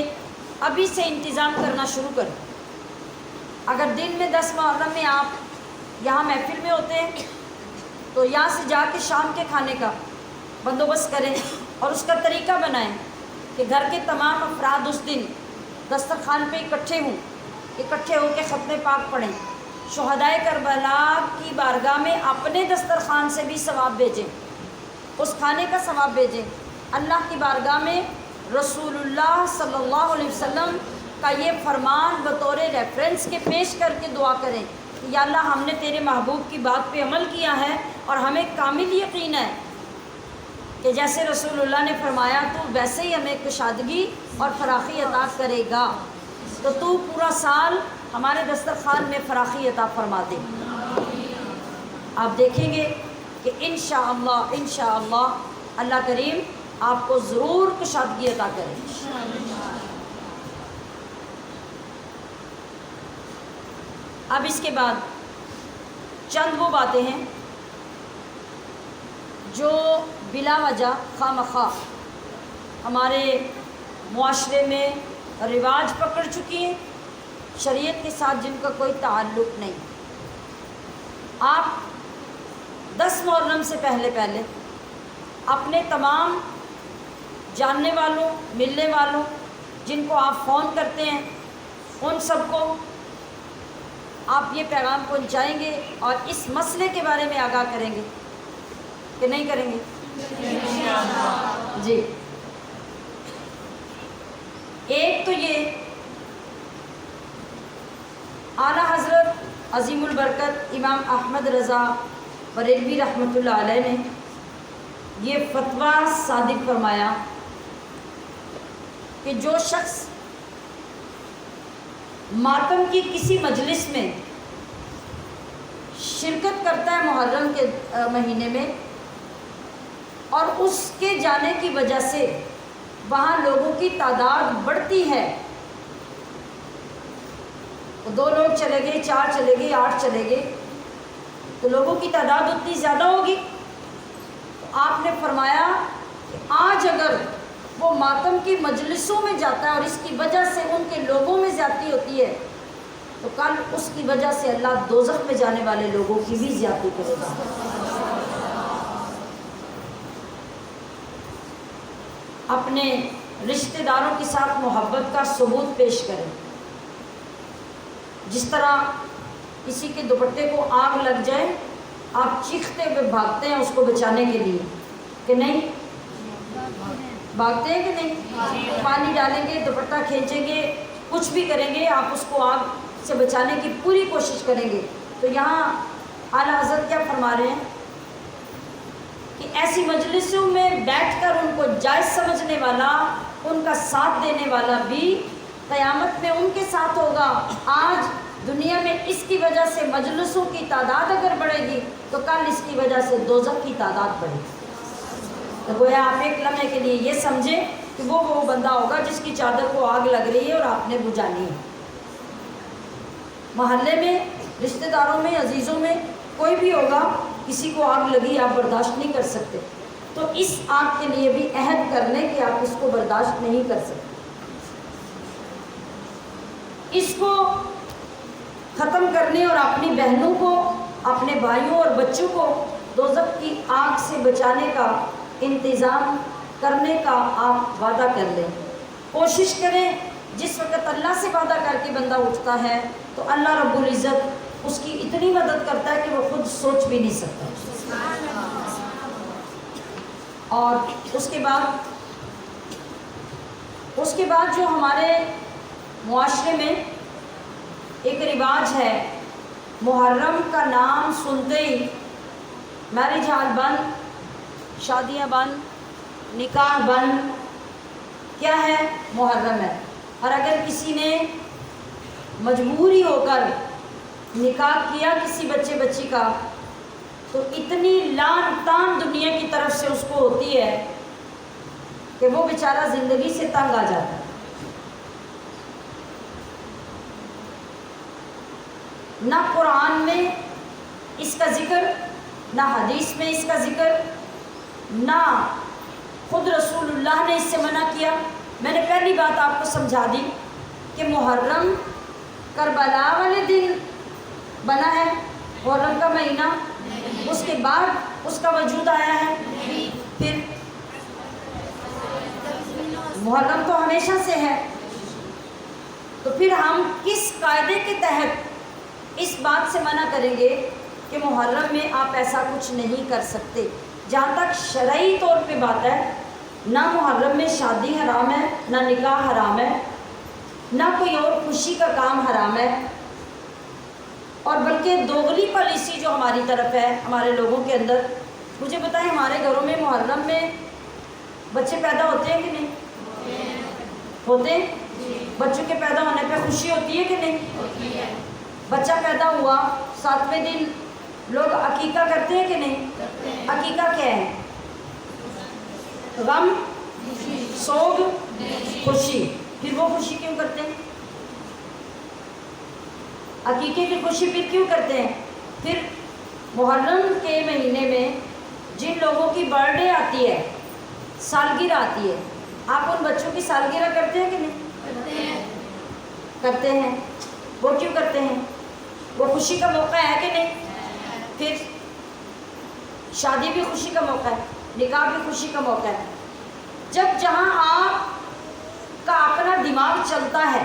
ابھی سے انتظام کرنا شروع کریں۔ اگر دن میں 10 محرم میں آپ یہاں محفل میں ہوتے ہیں تو یہاں سے جا کے شام کے کھانے کا بندوبست کریں اور اس کا طریقہ بنائیں کہ گھر کے تمام افراد اس دن دسترخوان پہ اکٹھے ہوں، اکٹھے ہو کے ختم پاک پڑھیں، شہدائے کربلا کی بارگاہ میں اپنے دسترخوان سے بھی ثواب بھیجیں، اس کھانے کا ثواب بھیجیں، اللہ کی بارگاہ میں رسول اللہ صلی اللہ علیہ وسلم کا یہ فرمان بطور ریفرنس کے پیش کر کے دعا کریں کہ یا اللہ ہم نے تیرے محبوب کی بات پہ عمل کیا ہے اور ہمیں کامل یقین ہے کہ جیسے رسول اللہ نے فرمایا تو ویسے ہی ہمیں کشادگی اور فراخی عطا کرے گا، تو پورا سال ہمارے دسترخوان میں فراخی عطا فرما دے۔ آپ دیکھیں گے کہ انشاءاللہ اللہ کریم آپ کو ضرور کشادگی عطا کرے۔ اب اس کے بعد چند وہ باتیں ہیں جو بلا وجہ خواہ مخواہ ہمارے معاشرے میں رواج پکڑ چکی ہیں، شریعت کے ساتھ جن کا کوئی تعلق نہیں۔ آپ 10 محرم سے پہلے اپنے تمام جاننے والوں، ملنے والوں، جن کو آپ فون کرتے ہیں، ان سب کو آپ یہ پیغام پہنچائیں گے اور اس مسئلے کے بارے میں آگاہ کریں گے کہ نہیں کریں گے؟ جی، ایک تو یہ اعلیٰ حضرت عظیم البرکت امام احمد رضا بریلوی رحمۃ اللہ علیہ نے یہ فتویٰ صادق فرمایا کہ جو شخص ماتم کی کسی مجلس میں شرکت کرتا ہے محرم کے مہینے میں اور اس کے جانے کی وجہ سے وہاں لوگوں کی تعداد بڑھتی ہے، 2 لوگ چلے گئے، 4 چلے گئے، 8 چلے گئے، تو لوگوں کی تعداد اتنی زیادہ ہوگی۔ تو آپ نے فرمایا کہ آج اگر وہ ماتم کی مجلسوں میں جاتا ہے اور اس کی وجہ سے ان کے لوگوں میں زیادتی ہوتی ہے تو کل اس کی وجہ سے اللہ دوزخ میں جانے والے لوگوں کی بھی زیادتی کرے گا۔ اپنے رشتہ داروں کے ساتھ محبت کا ثبوت پیش کریں۔ جس طرح کسی کے دوپٹے کو آگ لگ جائے آپ چیختے ہوئے بھاگتے ہیں اس کو بچانے کے لیے کہ نہیں بھاگتے ہیں کہ نہیں؟ پانی ڈالیں گے، دوپٹہ کھینچیں گے، کچھ بھی کریں گے، آپ اس کو آگ سے بچانے کی پوری کوشش کریں گے۔ تو یہاں اعلیٰ حضرت کیا فرما رہے ہیں کہ ایسی مجلسوں میں بیٹھ کر ان کو جائز سمجھنے والا، ان کا ساتھ دینے والا بھی قیامت میں ان کے ساتھ ہوگا۔ آج دنیا میں اس کی وجہ سے مجلسوں کی تعداد اگر بڑھے گی تو کل اس کی وجہ سے دوزخ کی تعداد بڑھے گی۔ تو گویا آپ ایک لمحے کے لیے یہ سمجھیں کہ وہ بندہ ہوگا جس کی چادر کو آگ لگ رہی ہے اور آپ نے بجھانی ہے۔ محلے میں، رشتہ داروں میں، عزیزوں میں کوئی بھی ہوگا، کسی کو آگ لگی آپ برداشت نہیں کر سکتے، تو اس آگ کے لیے بھی عہد کر لیں کہ آپ اس کو برداشت نہیں کر سکتے۔ اس کو ختم کرنے اور اپنی بہنوں کو، اپنے بھائیوں اور بچوں کو دوزخ کی آگ سے بچانے کا انتظام کرنے کا آپ وعدہ کر لیں۔ کوشش کریں، جس وقت اللہ سے وعدہ کر کے بندہ اٹھتا ہے تو اللہ رب العزت اس کی اتنی مدد کرتا ہے کہ وہ خود سوچ بھی نہیں سکتا۔ اور اس کے بعد جو ہمارے معاشرے میں ایک رواج ہے، محرم کا نام سنتے ہی میرج ہال بند، شادیاں بند، نکاح بند، کیا ہے؟ محرم ہے۔ اور اگر کسی نے مجبوری ہو کر نکاح کیا کسی بچے بچی کا تو اتنی لان تان دنیا کی طرف سے اس کو ہوتی ہے کہ وہ بیچارہ زندگی سے تنگ آ جاتا ہے۔ نہ قرآن میں اس کا ذکر، نہ حدیث میں اس کا ذکر، نہ خود رسول اللہ نے اس سے منع کیا۔ میں نے پہلی بات آپ کو سمجھا دی کہ محرم کربلا والے دن بنا ہے، محرم کا مہینہ، اس کے بعد اس کا وجود آیا ہے۔ پھر محرم تو ہمیشہ سے ہے، تو پھر ہم کس قاعدے کے تحت اس بات سے منع کریں گے کہ محرم میں آپ ایسا کچھ نہیں کر سکتے؟ جہاں تک شرعی طور پہ بات ہے، نہ محرم میں شادی حرام ہے، نہ نکاح حرام ہے، نہ کوئی اور خوشی کا کام حرام ہے، اور بلکہ دوغلی پالیسی جو ہماری طرف ہے ہمارے لوگوں کے اندر، مجھے بتائیں ہمارے گھروں میں محرم میں بچے پیدا ہوتے ہیں کہ نہیں ہوتے ہیں؟ بچوں کے پیدا ہونے پہ خوشی ہوتی ہے کہ نہیں ہوتی ہے؟ بچہ پیدا ہوا 7ویں دن لوگ عقیقہ کرتے ہیں کہ نہیں؟ عقیقہ کیا ہے؟ غم، سوگ، خوشی۔ پھر وہ خوشی کیوں کرتے ہیں؟ عقیقے کی خوشی پھر کیوں کرتے ہیں؟ پھر محرم کے مہینے میں جن لوگوں کی برتھ ڈے آتی ہے، سالگرہ آتی ہے، آپ ان بچوں کی سالگرہ کرتے ہیں کہ نہیں؟ کرتے ہیں۔ وہ کیوں کرتے ہیں؟ وہ خوشی کا موقع ہے کہ نہیں؟ پھر شادی بھی خوشی کا موقع ہے، نکاح بھی خوشی کا موقع ہے۔ جب جہاں آپ کا اپنا دماغ چلتا ہے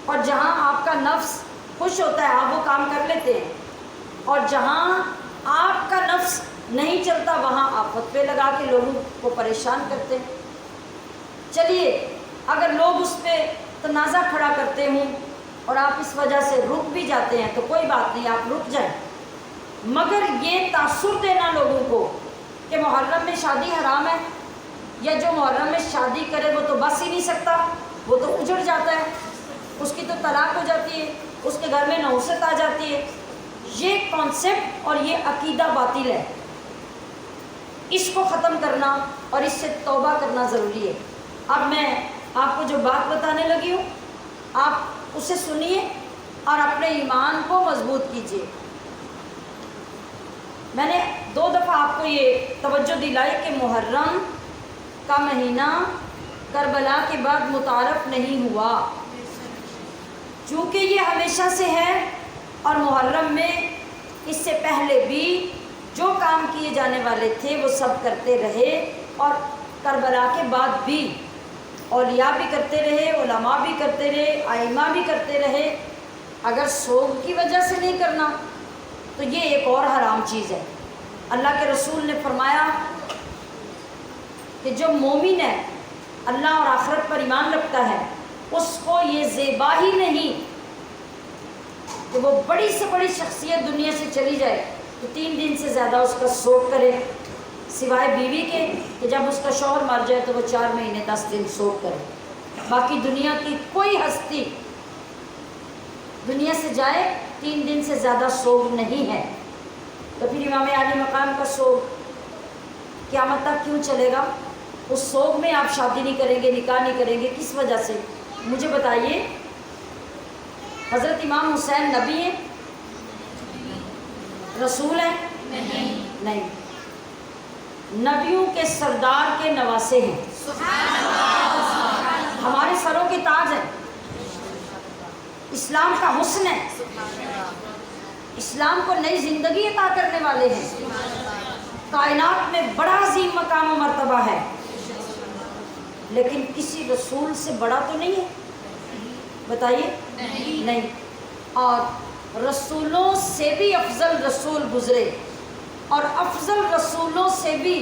اور جہاں آپ کا نفس خوش ہوتا ہے، آپ وہ کام کر لیتے ہیں، اور جہاں آپ کا نفس نہیں چلتا وہاں آپ فتوے لگا کے لوگوں کو پریشان کرتے ہیں۔ چلیے اگر لوگ اس پہ تنازع کھڑا کرتے ہوں اور آپ اس وجہ سے رک بھی جاتے ہیں تو کوئی بات نہیں، آپ رک جائیں، مگر یہ تاثر دینا لوگوں کو کہ محرم میں شادی حرام ہے، یا جو محرم میں شادی کرے وہ تو بس ہی نہیں سکتا، وہ تو اجڑ جاتا ہے، اس کی تو طلاق ہو جاتی ہے، اس کے گھر میں نحوست آ جاتی ہے، یہ کانسیپٹ اور یہ عقیدہ باطل ہے۔ اس کو ختم کرنا اور اس سے توبہ کرنا ضروری ہے۔ اب میں آپ کو جو بات بتانے لگی ہوں، آپ اسے سنیے اور اپنے ایمان کو مضبوط کیجیے۔ میں نے 2 دفعہ آپ کو یہ توجہ دلائی کہ محرم کا مہینہ کربلا کے بعد متعارف نہیں ہوا، چونکہ یہ ہمیشہ سے ہے، اور محرم میں اس سے پہلے بھی جو کام کیے جانے والے تھے وہ سب کرتے رہے، اور کربلا کے بعد بھی اولیاء بھی کرتے رہے، علماء بھی کرتے رہے، ائمہ بھی کرتے رہے۔ اگر سوگ کی وجہ سے نہیں کرنا تو یہ ایک اور حرام چیز ہے۔ اللہ کے رسول نے فرمایا کہ جو مومن ہے، اللہ اور آخرت پر ایمان رکھتا ہے، اس کو یہ زیبا ہی نہیں کہ وہ بڑی سے بڑی شخصیت دنیا سے چلی جائے تو 3 دن سے زیادہ اس کا سوگ کرے، سوائے بیوی کے کہ جب اس کا شوہر مر جائے تو وہ 4 مہینے 10 دن سوگ کرے۔ باقی دنیا کی کوئی ہستی دنیا سے جائے 3 دن سے زیادہ سوگ نہیں ہے۔ تو پھر امام عالی مقام کا سوگ قیامت تک کیوں چلے گا؟ اس سوگ میں آپ شادی نہیں کریں گے، نکاح نہیں کریں گے، کس وجہ سے؟ مجھے بتائیے، حضرت امام حسین نبی ہیں؟ رسول ہیں؟ نہیں، نبیوں کے سردار کے نواسے ہیں، ہمارے سروں کے تاج ہیں، اسلام کا حسن ہے، اسلام کو نئی زندگی عطا کرنے والے ہیں، کائنات میں بڑا عظیم مقام و مرتبہ ہے، لیکن کسی رسول سے بڑا تو نہیں ہے، بتائیے؟ نہیں۔ اور رسولوں سے بھی افضل رسول گزرے، اور افضل رسولوں سے بھی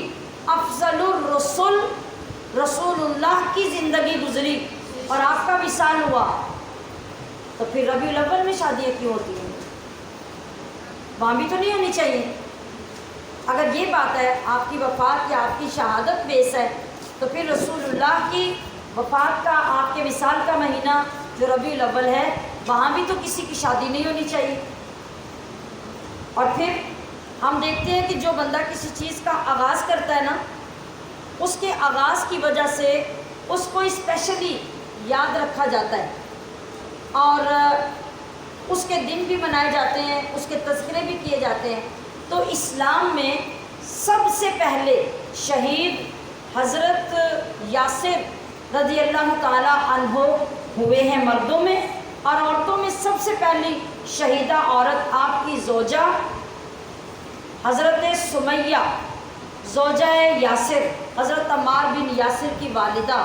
افضل الرسول رسول اللہ کی زندگی گزری اور آپ کا وصال ہوا، تو پھر ربیع الاول میں شادیاں کیوں ہوتی ہیں؟ وہاں بھی تو نہیں ہونی چاہیے۔ اگر یہ بات ہے آپ کی وفات یا آپ کی شہادت بیس ہے تو پھر رسول اللہ کی وفات کا، آپ کے وصال کا مہینہ جو ربیع الاول ہے، وہاں بھی تو کسی کی شادی نہیں ہونی چاہیے۔ اور پھر ہم دیکھتے ہیں کہ جو بندہ کسی چیز کا آغاز کرتا ہے نا، اس کے آغاز کی وجہ سے اس کو اسپیشلی یاد رکھا جاتا ہے، اور اس کے دن بھی منائے جاتے ہیں، اس کے تذکرے بھی کیے جاتے ہیں۔ تو اسلام میں سب سے پہلے شہید حضرت یاسر رضی اللہ تعالی عنہ ہوئے ہیں مردوں میں، اور عورتوں میں سب سے پہلی شہیدہ عورت آپ کی زوجہ حضرت سمیہ زوجہ یاسر، حضرت عمار بن یاسر کی والدہ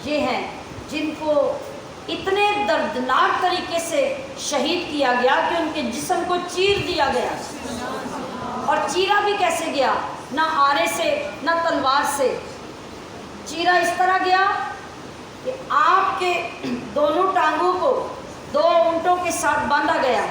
یہ ہیں جن کو اتنے دردناک طریقے سے شہید کیا گیا کہ ان کے جسم کو چیر دیا گیا. اور چیرا بھی کیسے گیا؟ نہ آرے سے نہ تلوار سے. چیرا اس طرح گیا کہ آپ کے دونوں ٹانگوں کو 2 اونٹوں کے ساتھ باندھا گیا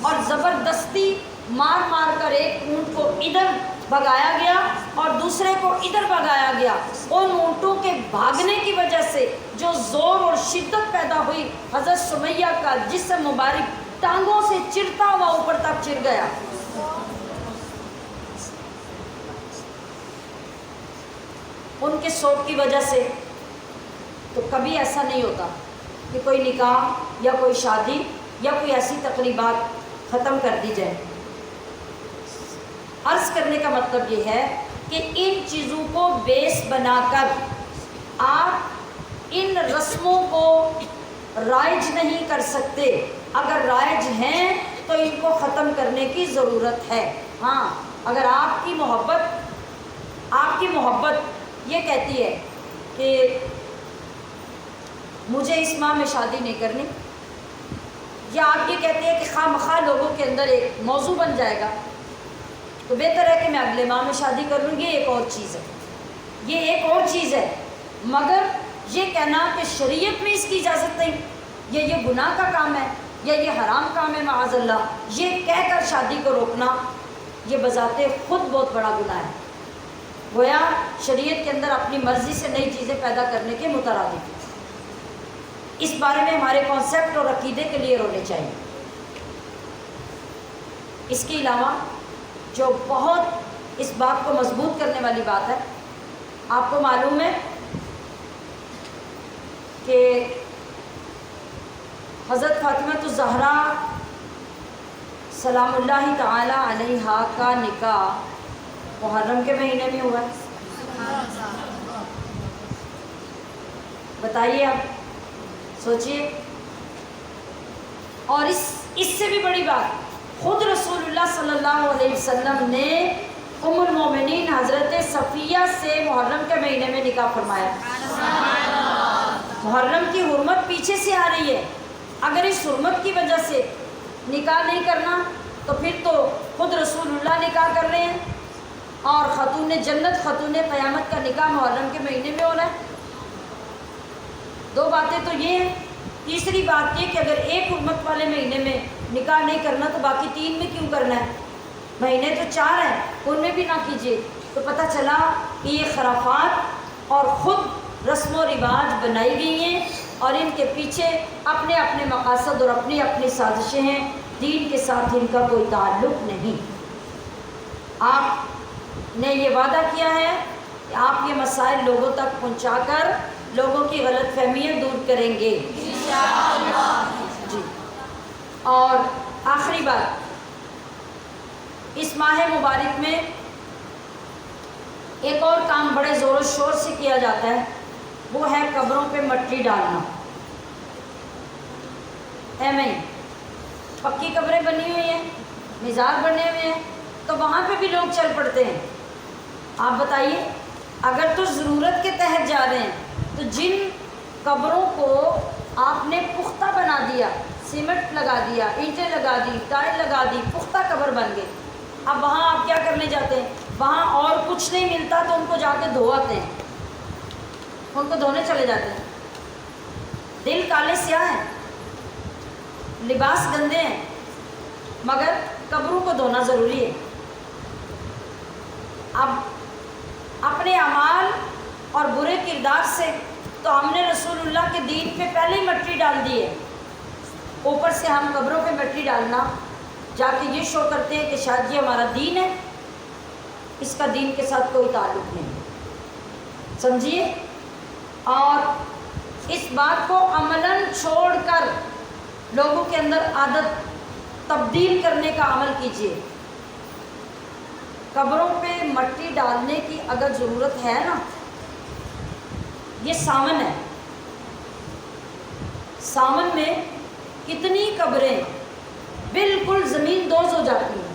اور زبردستی مار مار کر ایک اونٹ کو ادھر بھگایا گیا اور دوسرے کو ادھر بھگایا گیا. ان اونٹوں کے بھاگنے کی وجہ سے جو زور اور شدت پیدا ہوئی، حضرت سمیہ کا جسم مبارک ٹانگوں سے چرتا ہوا اوپر تک چر گیا. ان کے سوگ کی وجہ سے. تو کبھی ایسا نہیں ہوتا کہ کوئی نکاح یا کوئی شادی یا کوئی ایسی تقریبات ختم کر دی جائے. عرض کرنے کا مطلب یہ ہے کہ ان چیزوں کو بیس بنا کر آپ ان رسموں کو رائج نہیں کر سکتے. اگر رائج ہیں تو ان کو ختم کرنے کی ضرورت ہے. ہاں، اگر آپ کی محبت یہ کہتی ہے کہ مجھے اس ماہ میں شادی نہیں کرنی، یا آپ یہ کہتے ہیں کہ خواہ مخواہ لوگوں کے اندر ایک موضوع بن جائے گا، تو بہتر ہے کہ میں اگلے ماہ میں شادی کر لوں. یہ ایک اور چیز ہے، یہ ایک اور چیز ہے. مگر یہ کہنا کہ شریعت میں اس کی اجازت نہیں، یہ گناہ کا کام ہے یا یہ حرام کام ہے معاذ اللہ، یہ کہہ کر شادی کو روکنا یہ بذات خود بہت بڑا گناہ ہے. گویا شریعت کے اندر اپنی مرضی سے نئی چیزیں پیدا کرنے کے مترادف. اس بارے میں ہمارے کانسیپٹ اور عقیدے کلیئر ہونے چاہیے. اس کے علاوہ جو بہت اس بات کو مضبوط کرنے والی بات ہے، آپ کو معلوم ہے کہ حضرت فاطمہ الزہرا سلام اللہ تعالی علیہا کا نکاح محرم کے مہینے میں ہوا ہے. بتائیے، آپ سوچئے. اور اس سے بھی بڑی بات، خود رسول اللہ صلی اللہ علیہ وسلم نے ام المومنین حضرت صفیہ سے محرم کے مہینے میں نکاح فرمایا. محرم کی حرمت پیچھے سے آ رہی ہے. اگر اس حرمت کی وجہ سے نکاح نہیں کرنا تو پھر تو خود رسول اللہ نکاح کر رہے ہیں اور خاتون جنت خاتون قیامت کا نکاح محرم کے مہینے میں ہو رہا ہے. 2 باتیں تو یہ ہیں. تیسری بات یہ کہ اگر ایک حرمت والے مہینے میں نکاح نہیں کرنا تو باقی 3 میں کیوں کرنا ہے؟ مہینے تو 4 ہیں، ان میں بھی نہ کیجیے. تو پتہ چلا کہ یہ خرافات اور خود رسم و رواج بنائی گئی ہیں اور ان کے پیچھے اپنے اپنے مقاصد اور اپنی اپنی سازشیں ہیں. دین کے ساتھ ان کا کوئی تعلق نہیں. آپ نے یہ وعدہ کیا ہے کہ آپ یہ مسائل لوگوں تک پہنچا کر لوگوں کی غلط فہمیاں دور کریں گے انشاءاللہ. جی. اور آخری بات، اس ماہ مبارک میں ایک اور کام بڑے زور و شور سے کیا جاتا ہے، وہ ہے قبروں پہ مٹی ڈالنا. نہیں، پکی قبریں بنی ہوئی ہیں، مزار بنے ہوئے ہیں، تو وہاں پہ بھی لوگ چل پڑتے ہیں. آپ بتائیے، اگر تو ضرورت کے تحت جا رہے ہیں تو جن قبروں کو آپ نے پختہ بنا دیا، سیمنٹ لگا دیا، اینٹیں لگا دی، ٹائل لگا دی، پختہ قبر بن گئے، اب وہاں آپ کیا کرنے جاتے ہیں؟ وہاں اور کچھ نہیں ملتا تو ان کو جا کے دھوتے ہیں، ان کو دھونے چلے جاتے ہیں. دل کالے سیاہ ہیں، لباس گندے ہیں، مگر قبروں کو دھونا ضروری ہے. اب اپنے اعمال اور برے کردار سے تو ہم نے رسول اللہ کے دین پہ پہلے ہی مٹی ڈال دی ہے، اوپر سے ہم قبروں پہ مٹی ڈالنا جا کے یہ شو کرتے ہیں کہ شاید یہ ہمارا دین ہے. اس کا دین کے ساتھ کوئی تعلق نہیں، سمجھیے. اور اس بات کو عملاً چھوڑ کر لوگوں کے اندر عادت تبدیل کرنے کا عمل کیجیے. قبروں پہ مٹی ڈالنے کی اگر ضرورت ہے نا، یہ ساون ہے، ساون میں کتنی قبریں بالکل زمین دوز ہو جاتی ہیں،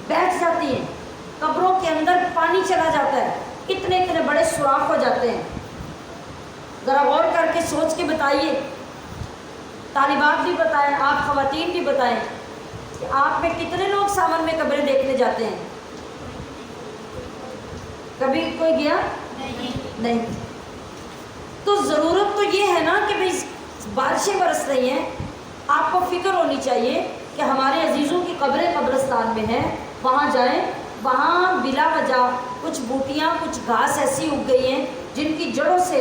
بیٹھ جاتی ہیں، قبروں کے اندر پانی چلا جاتا ہے، اتنے اتنے بڑے سوراخ ہو جاتے ہیں. ذرا غور کر کے سوچ کے بتائیے، طالبات بھی بتائیں، آپ خواتین بھی بتائیں کہ آپ میں کتنے لوگ ساون میں قبریں دیکھنے جاتے ہیں؟ کبھی کوئی گیا؟ نہیں۔ تو ضرورت تو یہ ہے نا کہ بھئی بارشیں برس رہی ہیں، آپ کو فکر ہونی چاہیے کہ ہمارے عزیزوں کی قبریں قبرستان میں ہیں، وہاں جائیں۔ وہاں بلا وجہ کچھ بوٹیاں، کچھ گھاس ایسی اگ گئی ہیں جن کی جڑوں سے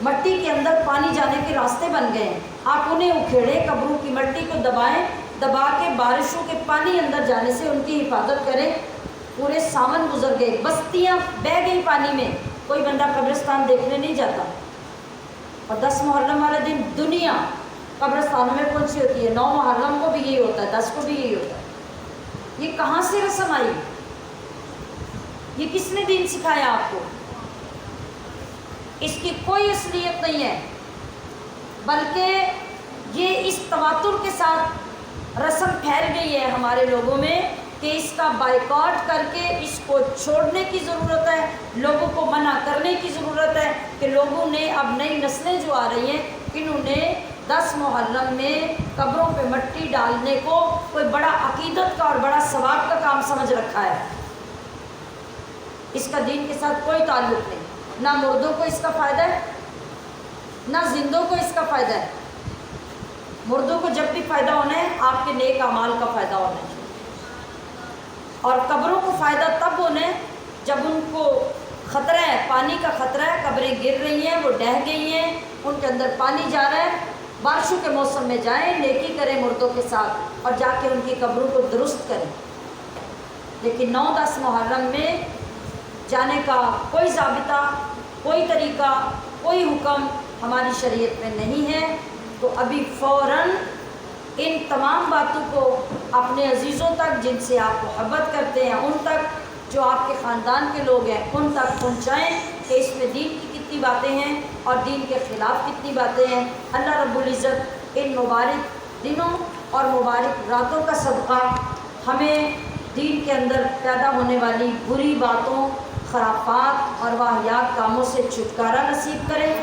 مٹی کے اندر پانی جانے کے راستے بن گئے ہیں، آپ انہیں اکھیڑیں، قبروں کی مٹی کو دبائیں، دبا کے بارشوں کے پانی اندر جانے سے ان کی حفاظت کریں۔ پورے ساون گزر گئے، بستیاں بہہ گئی پانی میں، کوئی بندہ قبرستان دیکھنے نہیں جاتا۔ اور 10 محرم والے دن دنیا قبرستانوں میں پہنچی ہوتی ہے، 9 محرم کو بھی یہی ہوتا ہے، 10 کو بھی یہی ہوتا ہے۔ یہ کہاں سے رسم آئی؟ یہ کس نے دین سکھایا آپ کو؟ اس کی کوئی اصلیت نہیں ہے، بلکہ یہ اس تواتر کے ساتھ رسم پھیل گئی ہے ہمارے لوگوں میں کہ اس کا بائیکاٹ کر کے اس کو چھوڑنے کی ضرورت ہے، لوگوں کو منع کرنے کی ضرورت ہے کہ لوگوں نے، اب نئی نسلیں جو آ رہی ہیں، انہوں نے 10 محرم میں قبروں پہ مٹی ڈالنے کو کوئی بڑا عقیدت کا اور بڑا ثواب کا کام سمجھ رکھا ہے۔ اس کا دین کے ساتھ کوئی تعلق نہیں، نہ مردوں کو اس کا فائدہ ہے، نہ زندوں کو اس کا فائدہ ہے۔ مردوں کو جب بھی فائدہ ہونا ہے آپ کے نیک اعمال کا فائدہ ہونا ہے، اور قبروں کو فائدہ تب ہونا ہے جب ان کو خطرہ ہے، پانی کا خطرہ ہے، قبریں گر رہی ہیں، وہ ڈہ گئی ہیں، ان کے اندر پانی جا رہا ہے۔ بارشوں کے موسم میں جائیں، نیکی کریں مردوں کے ساتھ اور جا کے ان کی قبروں کو درست کریں۔ لیکن 9-10 محرم میں جانے کا کوئی ضابطہ، کوئی طریقہ، کوئی حکم ہماری شریعت میں نہیں ہے۔ تو ابھی فوراً ان تمام باتوں کو اپنے عزیزوں تک، جن سے آپ محبت کرتے ہیں، ان تک، جو آپ کے خاندان کے لوگ ہیں، ان تک پہنچائیں کہ اس میں دین کی کتنی باتیں ہیں اور دین کے خلاف کتنی باتیں ہیں۔ اللہ رب العزت ان مبارک دنوں اور مبارک راتوں کا صدقہ ہمیں دین کے اندر پیدا ہونے والی بری باتوں، خرافات اور واہیات کاموں سے چھٹکارا نصیب کرے۔